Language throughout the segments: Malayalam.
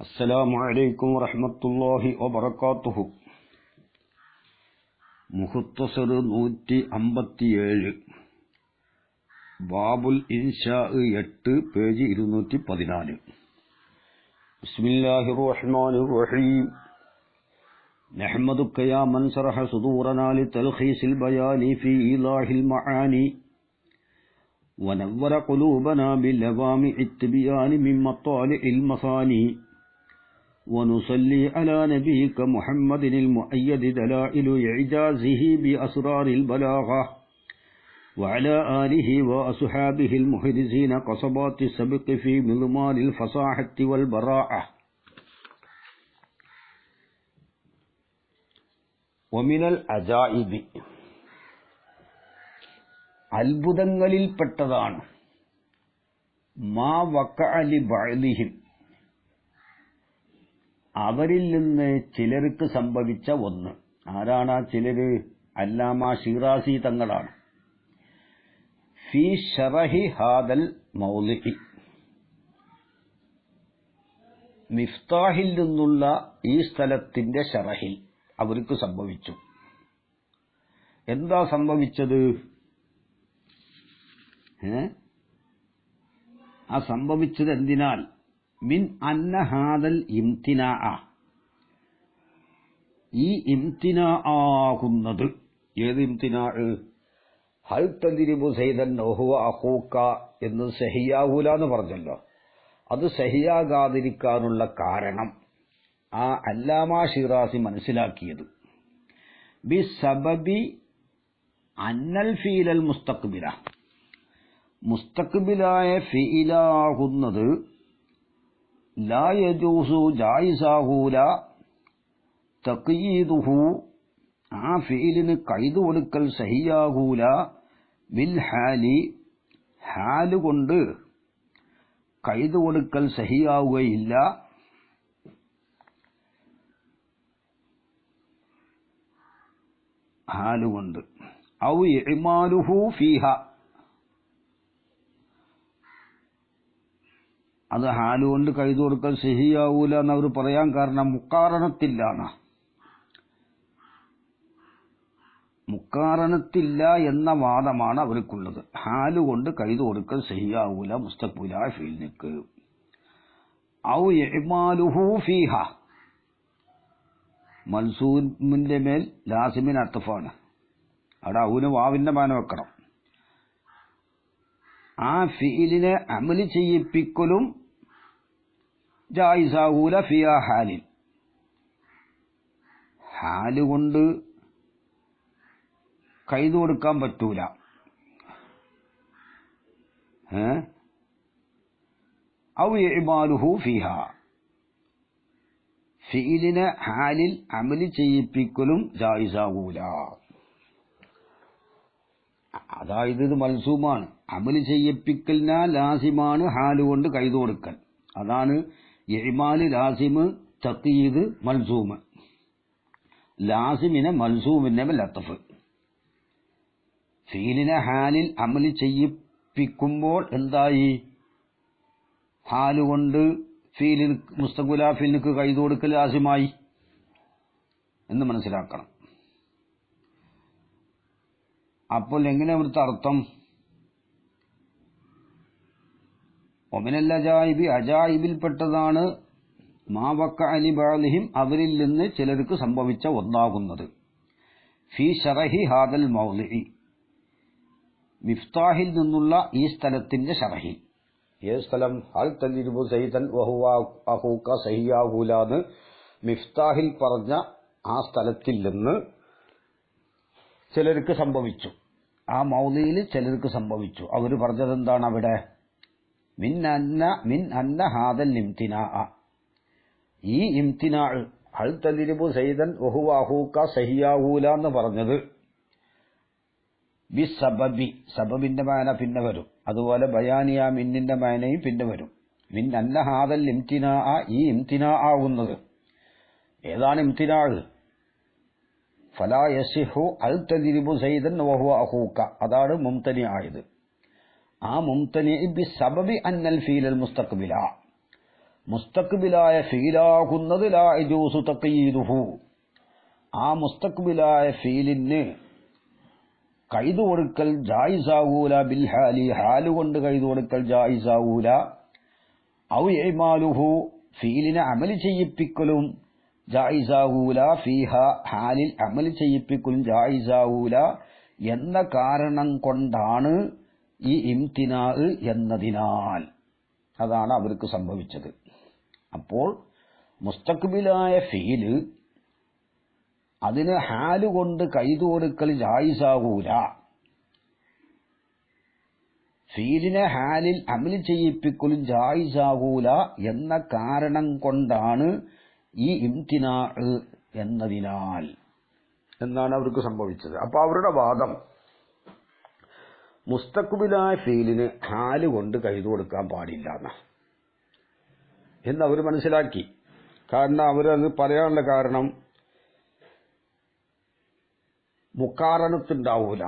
السلام عليكم ورحمة الله وبركاته. മുഖ്തസർ 157 ബാബുൽ ഇൻഷാ 8 പേജ് 214. ബിസ്മില്ലാഹിർ റഹ്മാനിർ റഹീം. നഹ്മദുക യാ മൻ ശറഹ സുദൂറനാ ലിതൽഖീസിൽ ബയാനി ഫീ ഇലാഹിൽ മആനി വനവ്വറ ഖുലൂബനാ ബിലവാമി ഇത്ബിയാനി മിൻ മത്താലിഇൽ മസാനി ونصلي على نبيك محمد المؤيد دلائل إعجازه بأسرار البلاغة وعلى آله وأصحابه المحرزين قصبات السبق في مضمار الفصاحة والبراعة. ومن العجائب അത്ഭുതങ്ങളിൽ പെട്ടതാണ് മാ വഖഅ ലിബഅദിഹിം അവരിൽ നിന്ന് ചിലർക്ക് സംഭവിച്ച ഒന്ന്. ആരാണ് ആ ചിലര്? അല്ലാമ ഷിറാസി തങ്ങളാണ്. ഫീ ശറഹി ഹാദൽ മൗളിഇ മിഫ്താഹിൽ നിന്നുള്ള ഈ സ്ഥലത്തിന്റെ ശറഹിൽ അവർക്ക് സംഭവിച്ചു. എന്താ സംഭവിച്ചത്? ആ സംഭവിച്ചത് എന്തിനാൽ? മിൻ അന്ന ഹാദൽ ഇംതിനാഅ ഈ ഇംതിനാഅകുന്നത്. ഏത് ഇംതിനാഅ്? ഹൽ തദ്രിബു സൈദൻ വഹുവ അഖൂക എന്ന് സഹിയാകൂല എന്ന് പറഞ്ഞല്ലോ. അത് സഹിയാകാതിരിക്കാനുള്ള കാരണം ആ അല്ലാമ ഷിറാസി മനസ്സിലാക്കിയത് ബി സബബി അന്നൽ ഫീലൽ മുസ്തഖ്ബിലായ ഫീലാകുന്നത് ലാ യജൂസു ജായിസാകൂല തഖ്യീദുഹു ആ ഫീലിന് ഖൈദ് കൊടുക്കൽ സഹിയാകൂല ബിൽ ഹാലി ഹാല് കൊണ്ട് ഖൈദ് കൊടുക്കൽ സഹിയാവുകയില്ല. ഹാലുകൊണ്ട് ഔ ഇഅ്മാലുഹു ഫീഹ അത് ഹാലുകൊണ്ട് കൈതു കൊടുക്കൽ സഹിയാവൂല എന്നവർ പറയാൻ കാരണം മുക്കാറനത്തില്ല എന്ന വാദമാണ് അവർക്കുള്ളത്. ഹാലുകൊണ്ട് കൈതു കൊടുക്കൽ സഹിയാവൂല മുസ്തഖ്ബിലായ ഫീലിനിക്ക്. ഔ ഇഅ്മാലുഹു ഫീഹ മൻസൂബിന്റെ മേൽ ലാസിമിന് അത്ഫാണ്. അവിടെ ഔന് വാവിന്റെ മാന വെക്കണം. ആ ഫീലിനെ അമല് ചെയ്യിപ്പിക്കലും ജായിസാകൂല ഫിയാ ഹാലിൽ ഹാല് കൊണ്ട് കൈതു കൊടുക്കാൻ പറ്റൂല. ഔ ഇഅ്മാലുഹു ഫിഹ ഫീലിനെ ഹാലിൽ അമല് ചെയ്യിപ്പിക്കലും ജായിസാകൂല. അതായത് ഇത് മൽസൂമാണ്. അമല് ചെയ്യിപ്പിക്കലിന ലാസിമാണ് ഹാലുകൊണ്ട് കൈതു കൊടുക്കൽ. അതാണ് ഇഅ്മാല് ലാസിമ്, തഖ്യീദ് മൽസൂമ്. ലാസിമിനെ മൽസൂമിന്റെ മേൽ അത്ഫ്. ഫീലിനെ ഹാലിൽ അമല് ചെയ്യിപ്പിക്കുമ്പോൾ എന്തായി? ഹാലുകൊണ്ട് ഫീലിന് മുസ്തഖ്ബിലായ ഫീലിന് കൈതു കൊടുക്കൽ ലാസിമായി എന്ന് മനസ്സിലാക്കണം. അപ്പോൾ എങ്ങനെ അവിടുത്തെ അർത്ഥം? ഒമിനൽ അജായിബി അജായിബിൽപ്പെട്ടതാണ് മാ വഖഅ ലിബഅദിഹിം അവരിൽ നിന്ന് ചിലർക്ക് സംഭവിച്ച ഒന്നാകുന്നത്. ഫീ ശറഹി ഹാദൽ മൗളിഇ മിഫ്താഹിൽ നിന്നുള്ള ഈ സ്ഥലത്തിന്റെ ശറഹിൽ. ഏത് സ്ഥലം? ഹൽ തദ്രിബു സൈദൻ വഹുവ അഖൂക സഹിയാകൂലാന്ന് മിഫ്താഹിൽ പറഞ്ഞ ആ സ്ഥലത്തിൽ നിന്ന് ചിലർക്ക് സംഭവിച്ചു. ആ മൗലിയിൽ ചിലർക്ക് സംഭവിച്ചു. അവർ പറഞ്ഞത് എന്താണ് അവിടെ? മിൻ അന്ന ഹാദൽ ഇംതിനാഅ ഈ ഇംതിനാഅ് ഹൽ തദ്രിബു സൈദൻ വഹുവ അഖൂക സഹിയാകൂല എന്ന് പറഞ്ഞത് ബി സബബി സബബിന്റെ മാന പിന്നെ വരും. അതുപോലെ ബയാനിയ മിന്നിന്റെ മാനയും പിന്നെ വരും. മിൻ അന്ന ഹാദൽ ഇംതിനാഅ ഈ ഇംതിനാഅ ആകുന്നത്. ഏതാണ് ഇംതിനാഅ്? ഫലാ യസിഹു അൽ തദ്രിബു സൈദൻ വഹുവ അഖൂക അതാണ് മുംതനി ആയത്. ആ മുംതനി ബി സബബി അന്നൽ ഫീലൽ മുസ്തഖ്ബില മുസ്തഖ്ബിലായ ഫീലാകുന്നത് ലാ യജൂസു തഖയീദുഹു, ആ മുസ്തഖ്ബിലായ ഫീലിന് കൈതു കൊടുക്കൽ ജായിസാവൂല ബിൽ ഹാലി, ഹാലുകൊണ്ട് കൈതു കൊടുക്കൽ ജായിസാവൂല. ഔ ഇമാലുഹു, ഫീലിനെ അമൽ ചെയ്യിപ്പിക്കലും ജായിസാവൂല, ഫീഹ ഹാലിൽ അമൽ ചെയ്യിപ്പിക്കലും ജായിസാവൂല എന്ന കാരണം കൊണ്ടാണ് ഈ ഇംതിനാ എന്നതിനാൽ. അതാണ് അവർക്ക് സംഭവിച്ചത്. അപ്പോൾ മുസ്തഖ്ബിലായ ഫീല് അതിന് ഹാലുകൊണ്ട് കൈതു കൊടുക്കൽ ജായിസാവൂല, ഫീലിനെ ഹാലിൽ അമൽ ചെയ്യിപ്പിക്കലും ജായിസാവൂല എന്ന കാരണം കൊണ്ടാണ് ഈ ഇംതിനാ എന്നതിനാൽ എന്നാണ് അവർക്ക് സംഭവിച്ചത്. അപ്പൊ അവരുടെ വാദം മുസ്തഖ്ബിലായ ഫീലിന് ഹാല് കൊണ്ട് കൈതു കൊടുക്കാൻ പാടില്ല എന്നവർ മനസ്സിലാക്കി. കാരണം അവരത് പറയാനുള്ള കാരണം മുക്കാറനത്തുണ്ടാവൂല.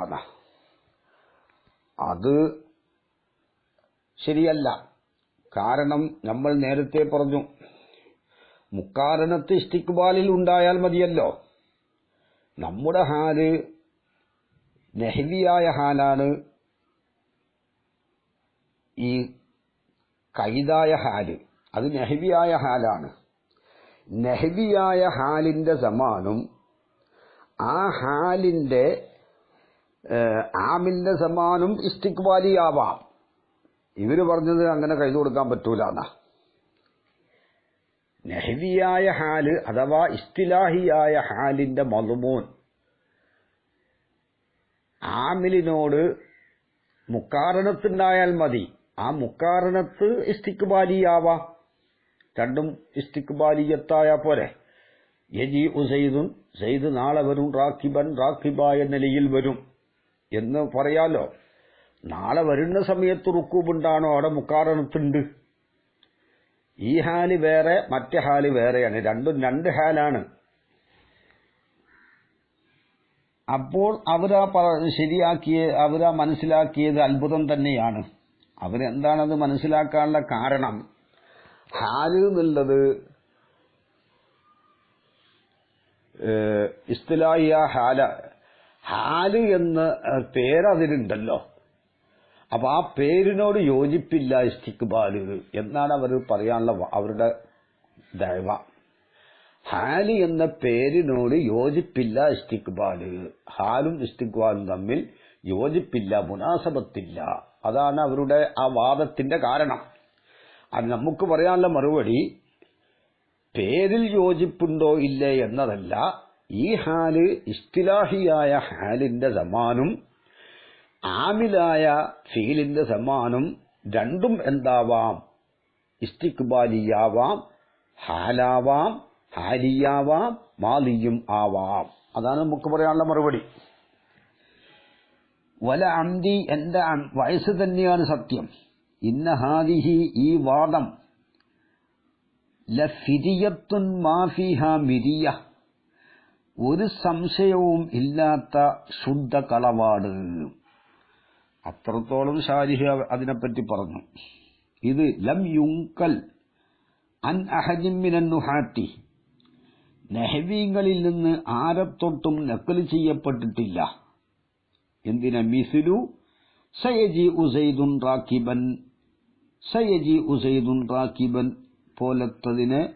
അത് ശരിയല്ല. കാരണം നമ്മൾ നേരത്തെ പറഞ്ഞു, മുക്കാരണത്ത് ഇസ്തിഖ്ബാലിൽ ഉണ്ടായാൽ മതിയല്ലോ. നമ്മുടെ ഹാല് നഹ്വിയായ ഹാലാണ്, ഈ കൈദായ ഹാല് അത് നഹ്വിയായ ഹാലാണ്. നഹ്വിയായ ഹാലിന്റെ സമാനും ആ ഹാലിന്റെ ആമിന്റെ സമാനും ഇസ്തിഖ്ബാലിയാവാം. ഇവര് പറഞ്ഞത് അങ്ങനെ കൈതു കൊടുക്കാൻ പറ്റൂല എന്നാ. നഹ്വിയായ ഹാല് അഥവാ ഇസ്തിലാഹിയായ ഹാലിന്റെ മദ്മൂൻ ആമിലിനോട് മുക്കാരണത്തുണ്ടായാൽ മതി. ആ മുക്കാരണത്ത് ഇസ്തിഖ്ബാലിയാവാം. രണ്ടും ഇസ്തിഖ്ബാലിയത്തായ പോലെ. യജി ഉസൈദുൻ, സൈദ് നാളെ വരും, റാക്കിബൻ റാക്കിബായ നിലയിൽ വരും എന്ന് പറയാലോ. നാളെ വരുന്ന സമയത്ത് റുക്കൂബുണ്ടാണോ? അവിടെ മുക്കാരണത്തുണ്ട്. ഈ ഹാല് വേറെ, മറ്റേ ഹാല് വേറെയാണ്. രണ്ടും രണ്ട് ഹാലാണ്. അപ്പോൾ അവരാ മനസ്സിലാക്കിയത് അത്ഭുതം തന്നെയാണ്. അവരെന്താണത് മനസ്സിലാക്കാനുള്ള കാരണം? ഹാല് എന്നുള്ളത് ഇസ്തിലാഹിയ ഹാല് എന്ന പേരതിലുണ്ടല്ലോ. അപ്പൊ ആ പേരിനോട് യോജിപ്പില്ല ഇസ്തിഖ്ബാല് എന്നാണ് അവർ പറയാനുള്ള അവരുടെ ദഅവ. ഹാല് എന്ന പേരിനോട് യോജിപ്പില്ല ഇസ്തിഖ്ബാല്. ഹാലും ഇസ്തിഖ്ബാലും തമ്മിൽ യോജിപ്പില്ല, മുനാസബത്തില്ല. അതാണ് അവരുടെ ആ വാദത്തിന്റെ കാരണം. അത് നമുക്ക് പറയാനുള്ള മറുപടി പേരിൽ യോജിപ്പുണ്ടോ ഇല്ലേ എന്നതല്ല. ഈ ഹാല് ഇസ്തിലാഹിയായ ഹാലിന്റെ സമാനും ആമിലായ ഫീലിന്റെ സമാനും രണ്ടും എന്താവാം? ഇസ്തിഖ്ബാലിയാവാം, ഹാലാവാം, ഹാലിയാവാം, മാലിയും ആവാം. അതാണ് നമുക്ക് പറയാനുള്ള മറുപടി. വല അംദി, എന്റെ വയസ്സ് തന്നെയാണ് സത്യം. ഇന്ന ഹാദിഹി, ഈ വാദം, ലഫിരിയത്തുൻ മാഫിഹ മിരിയ, ഒരു സംശയവും ഇല്ലാത്ത ശുദ്ധ കളവാട്. അത്രത്തോളം ഷാരിഹ് അതിനെപ്പറ്റി പറഞ്ഞു. ഇത് ലം യുങ്കൽ അൻ അഹദിൻ മിനൻ നുഹാത്തി, നഹ്വീങ്ങളിൽ നിന്ന് ആരത്തൊട്ടും നക്കൽ ചെയ്യപ്പെട്ടിട്ടില്ല. എന്തിനാ? മിസ്ലു സയജി ഉസൈദുൻ റാക്കിബൻ, സയജി ഉസൈദുൻ റാക്കിബൻ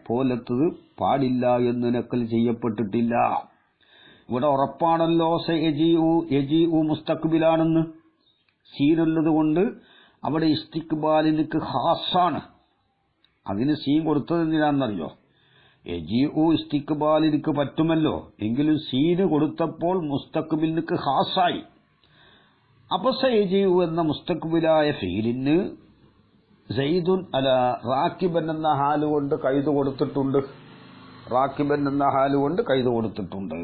പോലത്തത് പാടില്ല എന്ന് നക്കൽ ചെയ്യപ്പെട്ടിട്ടില്ല. ഇവിടെ ഉറപ്പാണല്ലോ യജീഉ മുസ്തഖ്ബിലാണെന്ന്. സീനുള്ളത് കൊണ്ട് അവിടെ ഇസ്തിഖ്ബാലിന് ഖാസാണ്. അതിന് സീൻ കൊടുത്തത് എന്തിനാണെന്നറിയോ? യജീഉ ഇസ്തിഖ്ബാലിന് പറ്റുമല്ലോ, എങ്കിലും സീന് കൊടുത്തപ്പോൾ മുസ്തഖ്ബിലിന് ഖാസായി. അപ്പൊ സയജീഉ എന്ന മുസ്തഖ്ബിലായ ഫീലിന് സൈദുൻ റാക്കിബൻ എന്ന ഹാല് കൊണ്ട് കൈതു കൊടുത്തിട്ടുണ്ട്. റാക്കിബൻ എന്ന ഹാല് കൊണ്ട് കൈതു കൊടുത്തിട്ടുണ്ട്.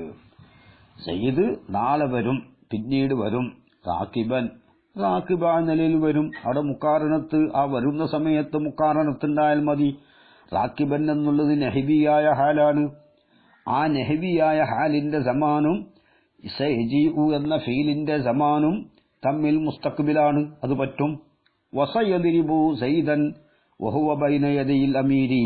സയ്യിദ് നാളെ വരും, പിന്നീട് വരും. റാക്കിബ നിലയിൽ വരും. അവിടെ മുക്കാരണത്ത്, ആ വരുന്ന സമയത്ത് മുക്കാരണത്തുണ്ടായാൽ മതി. റാക്കിബൻ എന്നുള്ളത് നഹ്വിയായ ഹാലാണ്. ആ നഹ്വിയായ ഹാലിന്റെ സമാനും സയജീഉ എന്ന ഫീലിന്റെ സമാനും തമ്മിൽ മുസ്തഖ്ബിലാണ്. അത് പറ്റും. വസയദ്രിബു സൈദൻ വഹുവ ബൈന യദയിൽ അമീരി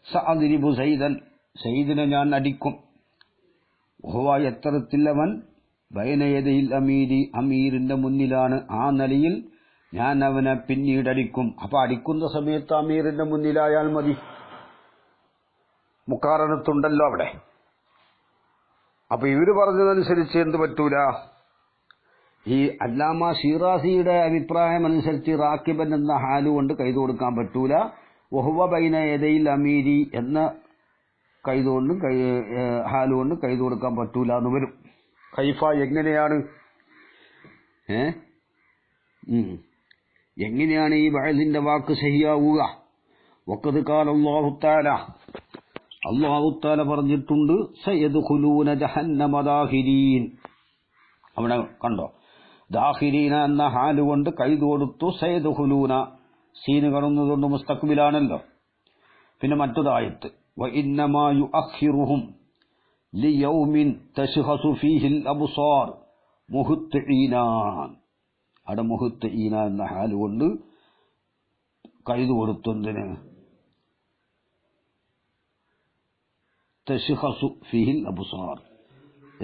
സഅദ്രിബു സൈദൻ സയ്യിദിനെ ഞാൻ അടിക്കും. വഹുവ എത്തരത്തില്ലവൻ ബൈന യദയിൽ അമീരി അമീറിന്റെ മുന്നിലാണ്. ആ നിലയിൽ ഞാൻ അവനെ പിന്നീട് അടിക്കും. അപ്പൊ അടിക്കുന്ന സമയത്ത് അമീറിന്റെ മുന്നിലായാൽ മതി. മുക്കാറനത്തുണ്ടല്ലോ അവിടെ. അപ്പൊ ഇവര് പറഞ്ഞതനുസരിച്ച് എന്ത് പറ്റൂല? ഈ അല്ലാമ ഷിറാസിയുടെ അഭിപ്രായം അനുസരിച്ച് റാക്കിബൻ എന്ന ഹാല് കൊണ്ട് കൈത് കൊടുക്കാൻ പറ്റൂല. വഹുവ ബൈന യദയിൽ അമീരി എന്ന കൈതുകൊണ്ടും ഹാലുകൊണ്ട് കൈത് കൊടുക്കാൻ പറ്റൂല എന്ന് വരും. കൈഫ എങ്ങനെയാണ്? എങ്ങനെയാണ് ഈ ബഅദിന്റെ വാക്ക് ശരിയാവുക? വഖദ് ഖാല അല്ലാഹു തആല, അല്ലാഹു തആല പറഞ്ഞിട്ടുണ്ട്, സയദ്ഖുലൂന ജഹന്നമ ദാഖിരീൻ. അവിടെ കണ്ടോ, ദാഖിരീന എന്ന ഹാല് കൊണ്ട് കൈത് കൊടുത്തു. സയദ്ഖുലൂന സീന് കടന്നതുകൊണ്ട് മുസ്തഖ്ബിലാണല്ലോ. പിന്നെ മറ്റൊരായത്ത്, വഇന്നമാ യുഅഖിറുഹും ലിയൗമിൻ തശ്ഖസു ഫീഹിൽ അബ്സാർ മുഹ്തിഈന. അവിടെ മുഹ്തിഈന എന്ന ഹാല് കൊണ്ട് കൈത് കൊടുത്തതിന് തശ്ഖസു ഫീഹിൽ അബ്സാർ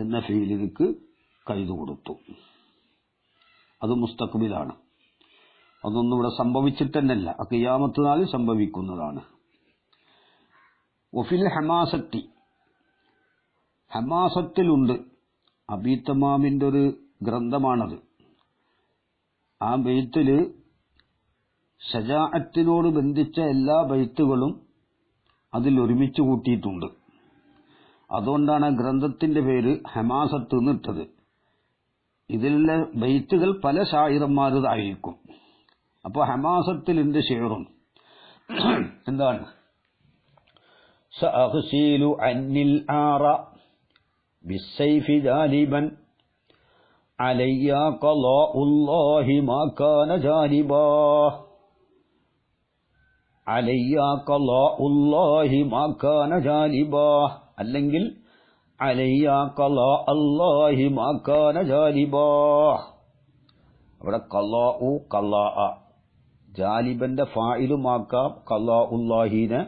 എന്ന ഫീലിലേക്ക് കൈത് കൊടുത്തു. അത് മുസ്തഖ്ബിലാണ്. അതൊന്നും ഇവിടെ സംഭവിച്ചിട്ടെന്നല്ല, ഖിയാമത്ത് നാളിൽ സംഭവിക്കുന്നതാണ്. വഫിൽ ഹമാസത്തി, ഹമാസത്തിലുണ്ട്. അബീത്തമാമിന്റെ ഒരു ഗ്രന്ഥമാണത്. ആ ബൈത്തില് ഷജാഅത്തിനോട് ബന്ധിച്ച എല്ലാ ബൈത്തുകളും അതിൽ ഒരുമിച്ച് കൂട്ടിയിട്ടുണ്ട്. അതുകൊണ്ടാണ് ഗ്രന്ഥത്തിന്റെ പേര് ഹമാസത്ത് എന്നിട്ടത്. ഇതിലുള്ള ബൈത്തുകൾ പല ഷായിറന്മാരുതായിരിക്കും. അപ്പൊ ഹമാസത്തിലുണ്ട് ഷെയറും. എന്താണ്? സഅഗ്സിലു അന്നിൽ ആറ ബിസ്സൈഫി ജാലിബൻ അലയ്യ ഖളാഉല്ലാഹി മാ കാന ജാലിബാ. അലയ്യ ഖളാഉല്ലാഹി മാ കാന ജാലിബാ. അല്ലെങ്കിൽ അലയ്യ ഖളാഅല്ലാഹി മാ കാന ജാലിബാ. അവിടെ ഖളാഉ ഖളാഅ ജാലിബന്റെ ഫായിലുമാക്കാം. ഖളാഉല്ലാഹിനെ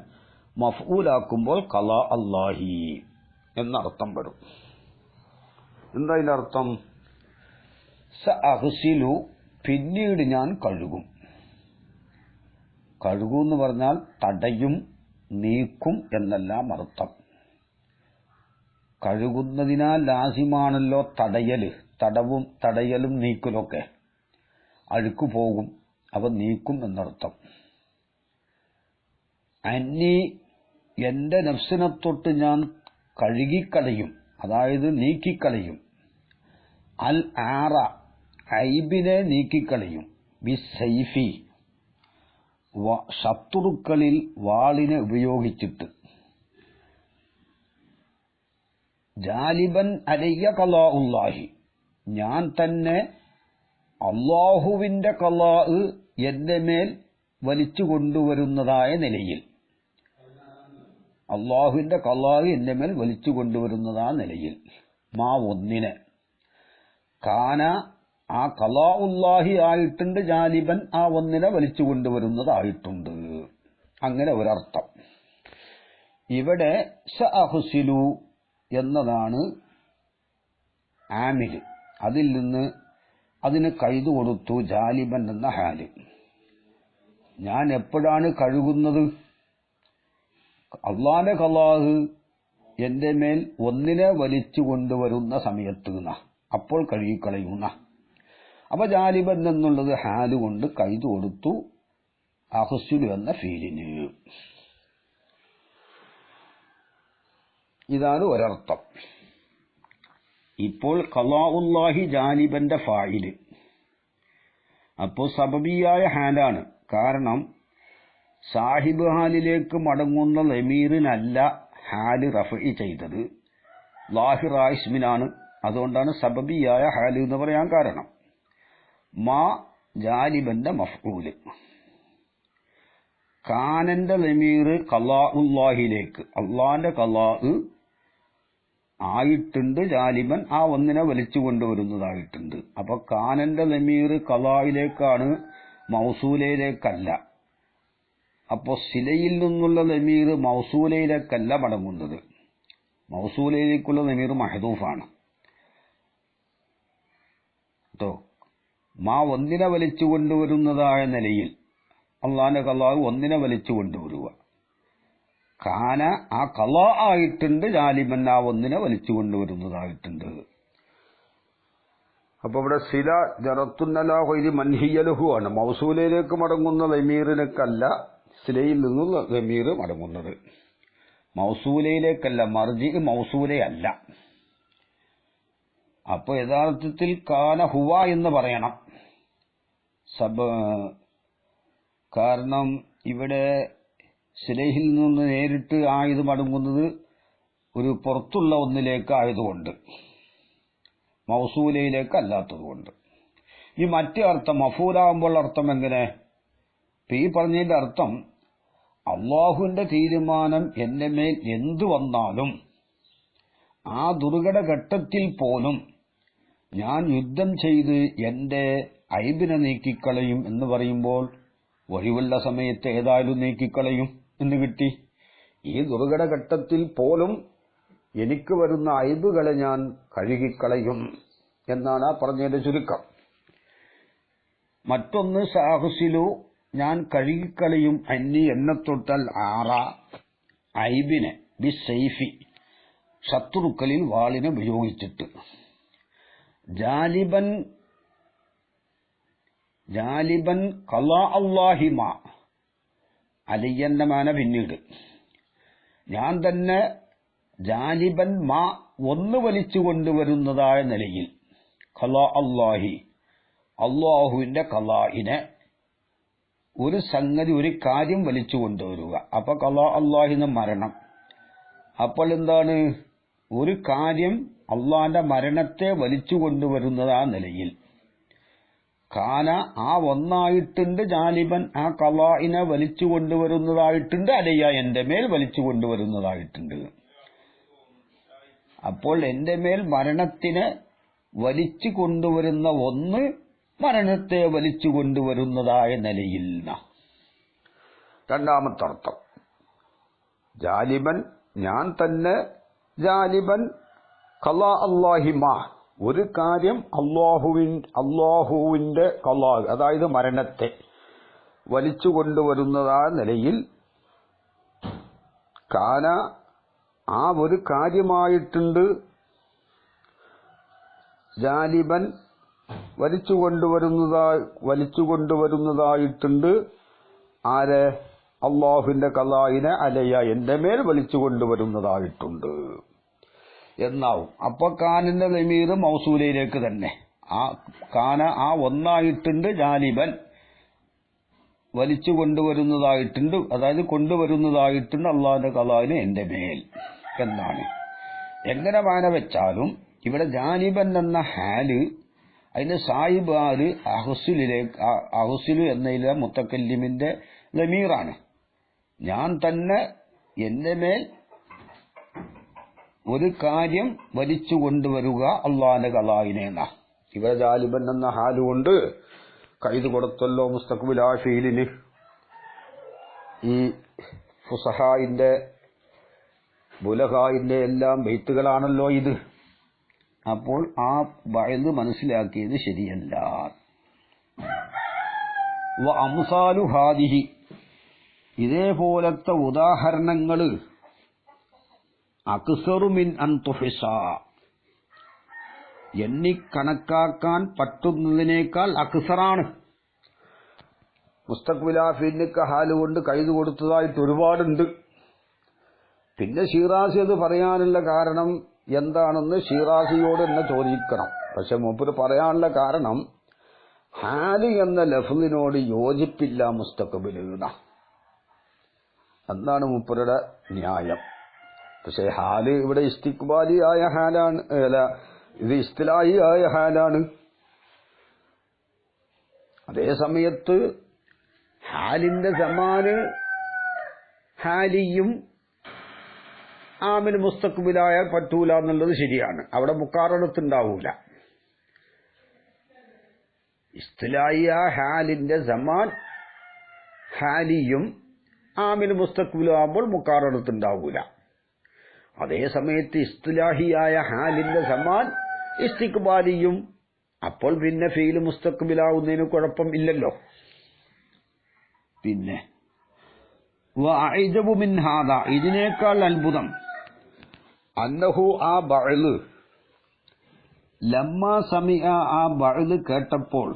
മഫ്ഊലാക്കുമ്പോൾ ഖളാഅല്ലാഹി എന്നർത്ഥം വരും. എന്താ ഇതിന്റെ അർത്ഥം? സഅഗ്സിലു പിന്നീട് ഞാൻ കഴുകും. കഴുകും എന്ന് പറഞ്ഞാൽ തടയും നീക്കും എന്നെല്ലാം അർത്ഥം. കഴുകുന്നതിനാൽ ലാസിമാണല്ലോ തടയല്. തടയലും നീക്കലൊക്കെ. അഴുക്ക് പോകും, അവ നീക്കും എന്നർത്ഥം. അന്നി എന്റെ നഫ്സിനെ തൊട്ട് ഞാൻ കഴുകിക്കളയും, അതായത് നീക്കിക്കളയും. അൽ ആറ ഐബിനെ നീക്കിക്കളയും. ബിസൈഫി ശത്രുക്കളിൽ വാളിനെ ഉപയോഗിച്ചിട്ട്. ജാലിബൻ അലയ്യ ഖളാഉല്ലാഹി, ഞാൻ തന്നെ അള്ളാഹുവിന്റെ ഖളാ എന്റെ മേൽ വലിച്ചു കൊണ്ടുവരുന്നതായ നിലയിൽ. അള്ളാഹുവിന്റെ ഖളാ എന്റെ മേൽ വലിച്ചു കൊണ്ടുവരുന്നതായ നിലയിൽ. മാ ഒന്നിനെ കാന ആ ഖളാഉല്ലാഹി ആയിട്ടുണ്ട്. ജാലിബൻ ആ ഒന്നിനെ വലിച്ചു കൊണ്ടുവരുന്നതായിട്ടുണ്ട്. അങ്ങനെ ഒരർത്ഥം. ഇവിടെ സഅഗ്സിലു എന്നതാണ് ആമില്. അതിൽ നിന്ന് അതിന് കൈതു കൊടുത്തു ജാലിബൻ എന്ന ഹാല്. ഞാൻ എപ്പോഴാണ് കഴുകുന്നത്? അള്ളാന്റെ ഖളാഹ് എന്റെ മേൽ ഒന്നിനെ വലിച്ചു കൊണ്ടുവരുന്ന സമയത്ത് അപ്പോൾ കഴുകിക്കളയുന്ന. അപ്പൊ ജാലിബൻ എന്നുള്ളത് ഹാല് കൊണ്ട് കൈതു കൊടുത്തു അഹ്സിലു എന്ന ഫീലിന്. ഇതാണ് ഒരർത്ഥം. ഇപ്പോൾ ഖളാഉല്ലാഹി ജാലിബന്റെ ഫായില്. അപ്പോ സബബിയായ ഹാലാണ്. കാരണം സാഹിബ് ഹാലിലേക്ക് മടങ്ങുന്ന ലമീറിനല്ല ഹാല് റഫഇ ചെയ്തത്, ലാഹിറായ ഇസ്മിനാണ്. അതുകൊണ്ടാണ് സബബിയായ ഹാല് എന്ന് പറയാൻ കാരണം. മാ ജാലിബന്റെ മഫ്ഊല്. കാനന്റെ ലമീർ ഖളാഉല്ലാഹിലേക്ക്, അള്ളാന്റെ ഖളാ ആയിട്ടുണ്ട്. ജാലിബൻ ആ ഒന്നിനെ വലിച്ചു കൊണ്ടുവരുന്നതായിട്ടുണ്ട്. അപ്പൊ കാനന്റെ ലമീർ ഖളായിലേക്കാണ് മൗസൂലയിലേക്കല്ല. അപ്പോൾ സിലയിൽ നിന്നുള്ള ദമീർ മൗസൂലയിലേക്കല്ല മടങ്ങുന്നത്. മൗസൂലയിലേക്കുള്ള ദമീർ മഹദൂഫാണ് കേട്ടോ. മാ ഒന്നിനെ വലിച്ചു കൊണ്ടുവരുന്നതായ നിലയിൽ അള്ളാന്റെ ഖലാ ഒന്നിനെ വലിച്ചു കൊണ്ടുവരിക. കാന ആ ഖലാ ആയിട്ടുണ്ട്, ജാലിബൻ ആ ഒന്നിനെ വലിച്ചു കൊണ്ടുവരുന്നതായിട്ടുണ്ട്. അപ്പൊ ഇവിടെ സില ജറത്തുന്നലാഹി മൻഹിയലഹു ആണ്. മൗസൂലയിലേക്ക് മടങ്ങുന്ന ദമീറിനേക്കല്ല സിലയിൽ നിന്നുള്ള ദമീർ മടങ്ങുന്നത്. മൗസൂലയിലേക്കല്ല, മർജി മൗസൂലയല്ല. അപ്പൊ യഥാർത്ഥത്തിൽ കാന ഹുവ എന്ന് പറയണം. കാരണം ഇവിടെ സിലയിൽ നിന്ന് നേരിട്ട് ആയത് മടങ്ങുന്നത് ഒരു പുറത്തുള്ള ഒന്നിലേക്ക് ആയതുകൊണ്ട്, മൗസൂലയിലേക്ക് അല്ലാത്തതുകൊണ്ട്. ഈ മറ്റേ അർത്ഥം മഫൂലാകുമ്പോൾ അർത്ഥം എങ്ങനെ? ഈ പറഞ്ഞതിന്റെ അർത്ഥം അള്ളാഹുവിന്റെ തീരുമാനം എന്റെ മേൽ എന്തു വന്നാലും ആ ദുർഘട ഘട്ടത്തിൽ പോലും ഞാൻ യുദ്ധം ചെയ്ത് എന്റെ ഐബിനെ നീക്കിക്കളയും എന്ന് പറയുമ്പോൾ ഒഴിവുള്ള സമയത്ത് ഏതായാലും നീക്കിക്കളയും എന്ന് കിട്ടി. ഈ ദുർഘട ഘട്ടത്തിൽ പോലും എനിക്ക് വരുന്ന ഐബുകളെ ഞാൻ കഴുകിക്കളയും എന്നാണ് ആ പറഞ്ഞതിന്റെ ചുരുക്കം. മറ്റൊന്ന് സാഹസിലു ഞാൻ കഴുകിക്കളയും അന്നി എന്നെ തൊട്ടാൽ ആറ ഐബിനെ ബി സൈഫി ശത്രുക്കളിൽ വാളിനെ ഉപയോഗിച്ചിട്ട്. ജാലിബൻ ഖലാ അല്ലാഹിമ അലിയന്റെ മാന പിന്നീട് ഞാൻ തന്നെ ജാലിബൻ മാ ഒന്ന് വലിച്ചു കൊണ്ടുവരുന്നതായ നിലയിൽ ഖലാ അല്ലാഹി അള്ളാഹുവിന്റെ ഖലാഇനെ ഒരു സംഗതി ഒരു കാര്യം വലിച്ചു കൊണ്ടുവരിക. അപ്പൊ ഖലാ അല്ലാഹിന് മരണം. അപ്പോൾ എന്താണ്? ഒരു കാര്യം അള്ളാന്റെ മരണത്തെ വലിച്ചു കൊണ്ടുവരുന്നതാ നിലയിൽ കാന ആ ഒന്നായിട്ടുണ്ട്, ജാലിബൻ ആ ഖലാഇനെ വലിച്ചു കൊണ്ടുവരുന്നതായിട്ടുണ്ട്, അലയ്യ എന്റെ മേൽ വലിച്ചു കൊണ്ടുവരുന്നതായിട്ടുണ്ട്. അപ്പോൾ എന്റെ മേൽ മരണത്തിനെ വലിച്ചു കൊണ്ടുവരുന്ന ഒന്ന് മരണത്തെ വലിച്ചു കൊണ്ടുവരുന്നതായ നിലയിൽ. രണ്ടാമത്തെ അർത്ഥം ജാലിബൻ ഞാൻ തന്നെ, ജാലിബൻ ഖലാ അല്ലാഹിമ ഒരു കാര്യം അള്ളാഹുവിന്റെ ഖലാ അതായത് മരണത്തെ വലിച്ചു കൊണ്ടുവരുന്നതായ നിലയിൽ കാന ആ ഒരു കാര്യമായിട്ടുണ്ട്, ജാലിബൻ വലിച്ചു കൊണ്ടുവരുന്നതായിട്ടുണ്ട്. ആരെ? അള്ളാഹുവിന്റെ ഖലാഇനെ അലയ എന്റെ മേൽ വലിച്ചു കൊണ്ടുവരുന്നതായിട്ടുണ്ട് എന്നാവും. അപ്പൊ കാനിന്റെ ദമീർ മൗസൂലയിലേക്ക് തന്നെ. ആ കാന ആ ഒന്നായിട്ടുണ്ട്, ജാലിബൻ വലിച്ചു കൊണ്ടുവരുന്നതായിട്ടുണ്ട്, അതായത് കൊണ്ടുവരുന്നതായിട്ടുണ്ട് അള്ളാഹുവിന്റെ ഖലാഇനെ എന്റെ മേൽ എന്നാണ്. എങ്ങനെ മാന വെച്ചാലും ഇവിടെ ജാലിബൻ എന്ന ഹാല് അതിന്റെ സായിബാല് അഹുസിലു എന്നതിലെ മുത്തക്കല്ലിമിന്റെ ദമീറാണ്. ഞാൻ തന്നെ എന്റെ മേൽ ഒരു കാര്യം വലിച്ചു കൊണ്ടുവരുക അള്ളാന്റെ ഖലാഇനെ എന്നാ. ഇവിടെ ജാലിബൻ എന്ന ഹാലുകൊണ്ട് കൈത് കൊടുത്തല്ലോ മുസ്തഖ്ബിൽ ആ ഫീലിന്. ഈ ഫുസഹായിന്റെ ബുലഹായിന്റെ എല്ലാം ബൈത്തുകളാണല്ലോ ഇത്. അപ്പോൾ ആ ബഅദ് മനസ്സിലാക്കിയത് ശരിയല്ല. വ അംസാലു ഹാദിഹി ഇതേപോലത്തെ ഉദാഹരണങ്ങള് അക്സറു മിൻ അൻ തുഹ്സ എണ്ണിക്കണക്കാക്കാൻ പറ്റുന്നതിനേക്കാൾ അക്സറാണ്. മുസ്തഖ്ബിലാഫിന്റെ ഹാലുകൊണ്ട് കൈത് കൊടുത്തതായിട്ട് ഒരുപാടുണ്ട്. പിന്നെ ഷിറാസി അത് പറയാനുള്ള കാരണം എന്താണെന്ന് ഷിറാസിയോട് തന്നെ ചോദിക്കണം. പക്ഷെ മൂപ്പര് പറയാനുള്ള കാരണം ഹാല് എന്ന ലഫ്ലിനോട് യോജിപ്പില്ല മുസ്തഖ്ബിലൂന എന്നാണ് മൂപ്പരുടെ ന്യായം. പക്ഷെ ഹാല് ഇവിടെ ഇസ്തിഖ്ബാലി ആയ ഹാലാണ്, അല്ല ഇത് ഇസ്തിലാഹി ആയ ഹാലാണ്. അതേ സമയത്ത് ഹാലിന്റെ സമാന് ഹാലിയും ആമിന് മുസ്തഖ്ബിലായാൽ പറ്റൂല എന്നുള്ളത് ശരിയാണ്. അവിടെ മുക്കാറണത്തുണ്ടാവൂല. ഇസ്തിലാഹിയ ഹാലിന്റെ സമാൻ ഹാലിയും ആമിൽ മുസ്തഖ്ബിലും ആകുമ്പോൾ മുഖാററത്തുണ്ടാവൂല. അതേ സമയത്ത് ഇസ്തിലാഹിയായ ഹാലിന്റെ സമാൻ ഇസ്തിഖ്ബാലിയും, അപ്പോൾ പിന്നെ ഫീൽ മുസ്തഖ്ബിലാവുന്നതിന് കുഴപ്പം ഇല്ലല്ലോ. പിന്നെ വഅജബു മിൻ ഹാദാ, ഇതിനേക്കാൾ അത്ഭുതം, അന്നഹു ആ ബഅ്ല് ലമ്മ സമിഅ, ആ ബഅ്ല് കേട്ടപ്പോൾ,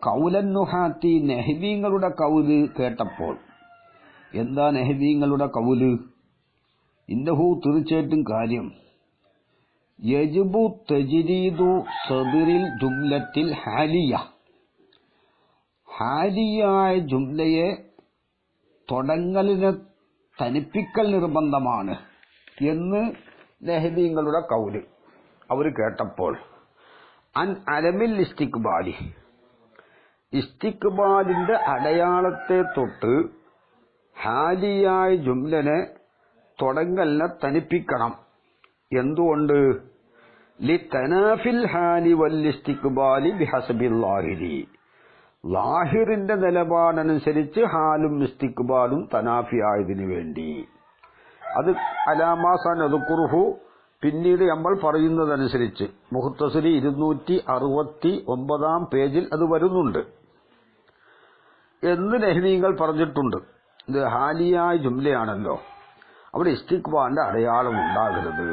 ഖൗലൻ നുഹാത്തി, നഹ്വീങ്ങളുടെ ഖൗല് കേട്ടപ്പോൾ. എന്താ നഹ്വീങ്ങളുടെ ഖൗല്? ഇന്നഹു, തീർച്ചയായിട്ടും കാര്യം, യജിബു തജ്രീദു സദറിൽ ജുംലത്തിൽ ഹാലിയ, ഹാലിയായ ജുംലയെ തുടങ്ങലിനെ തനിപ്പിക്കൽ നിർബന്ധമാണ് എന്ന് നഹ്വീങ്ങളുടെ ഖൗല് അവർ കേട്ടപ്പോൾ. അൻ അലമിൽ ഇസ്തിഖ്ബാലി, ഇസ്തിഖ്ബാലിന്റെ അടയാളത്തെ തൊട്ട് ഹാലിയായ ജുംലനെ തുടങ്ങലിനെ തനിപ്പിക്കണം. എന്തുകൊണ്ട്? ലിതനാഫിൽ ഹാലി വൽ ഇസ്തിഖ്ബാലി ബിഹസബിൽ ലാഹിരി, ലാഹിറിന്റെ നിലപാടനുസരിച്ച് ഹാലും ഇസ്തിഖ്ബാലും തനാഫിയായതിനു വേണ്ടി. അത് അലാമാസനദുഖുറുഹു, പിന്നീട് നമ്മൾ പറയുന്നതനുസരിച്ച് മുഖ്തസരി 269 പേജിൽ അത് വരുന്നുണ്ട് എന്ന് നഹ്വീങ്ങൾ പറഞ്ഞിട്ടുണ്ട്. ഇത് ഹാലിയായ ജുംലയാണല്ലോ, അവിടെ ഇസ്തിഖ്ബാലിന്റെ അടയാളം ഉണ്ടാകരുത്.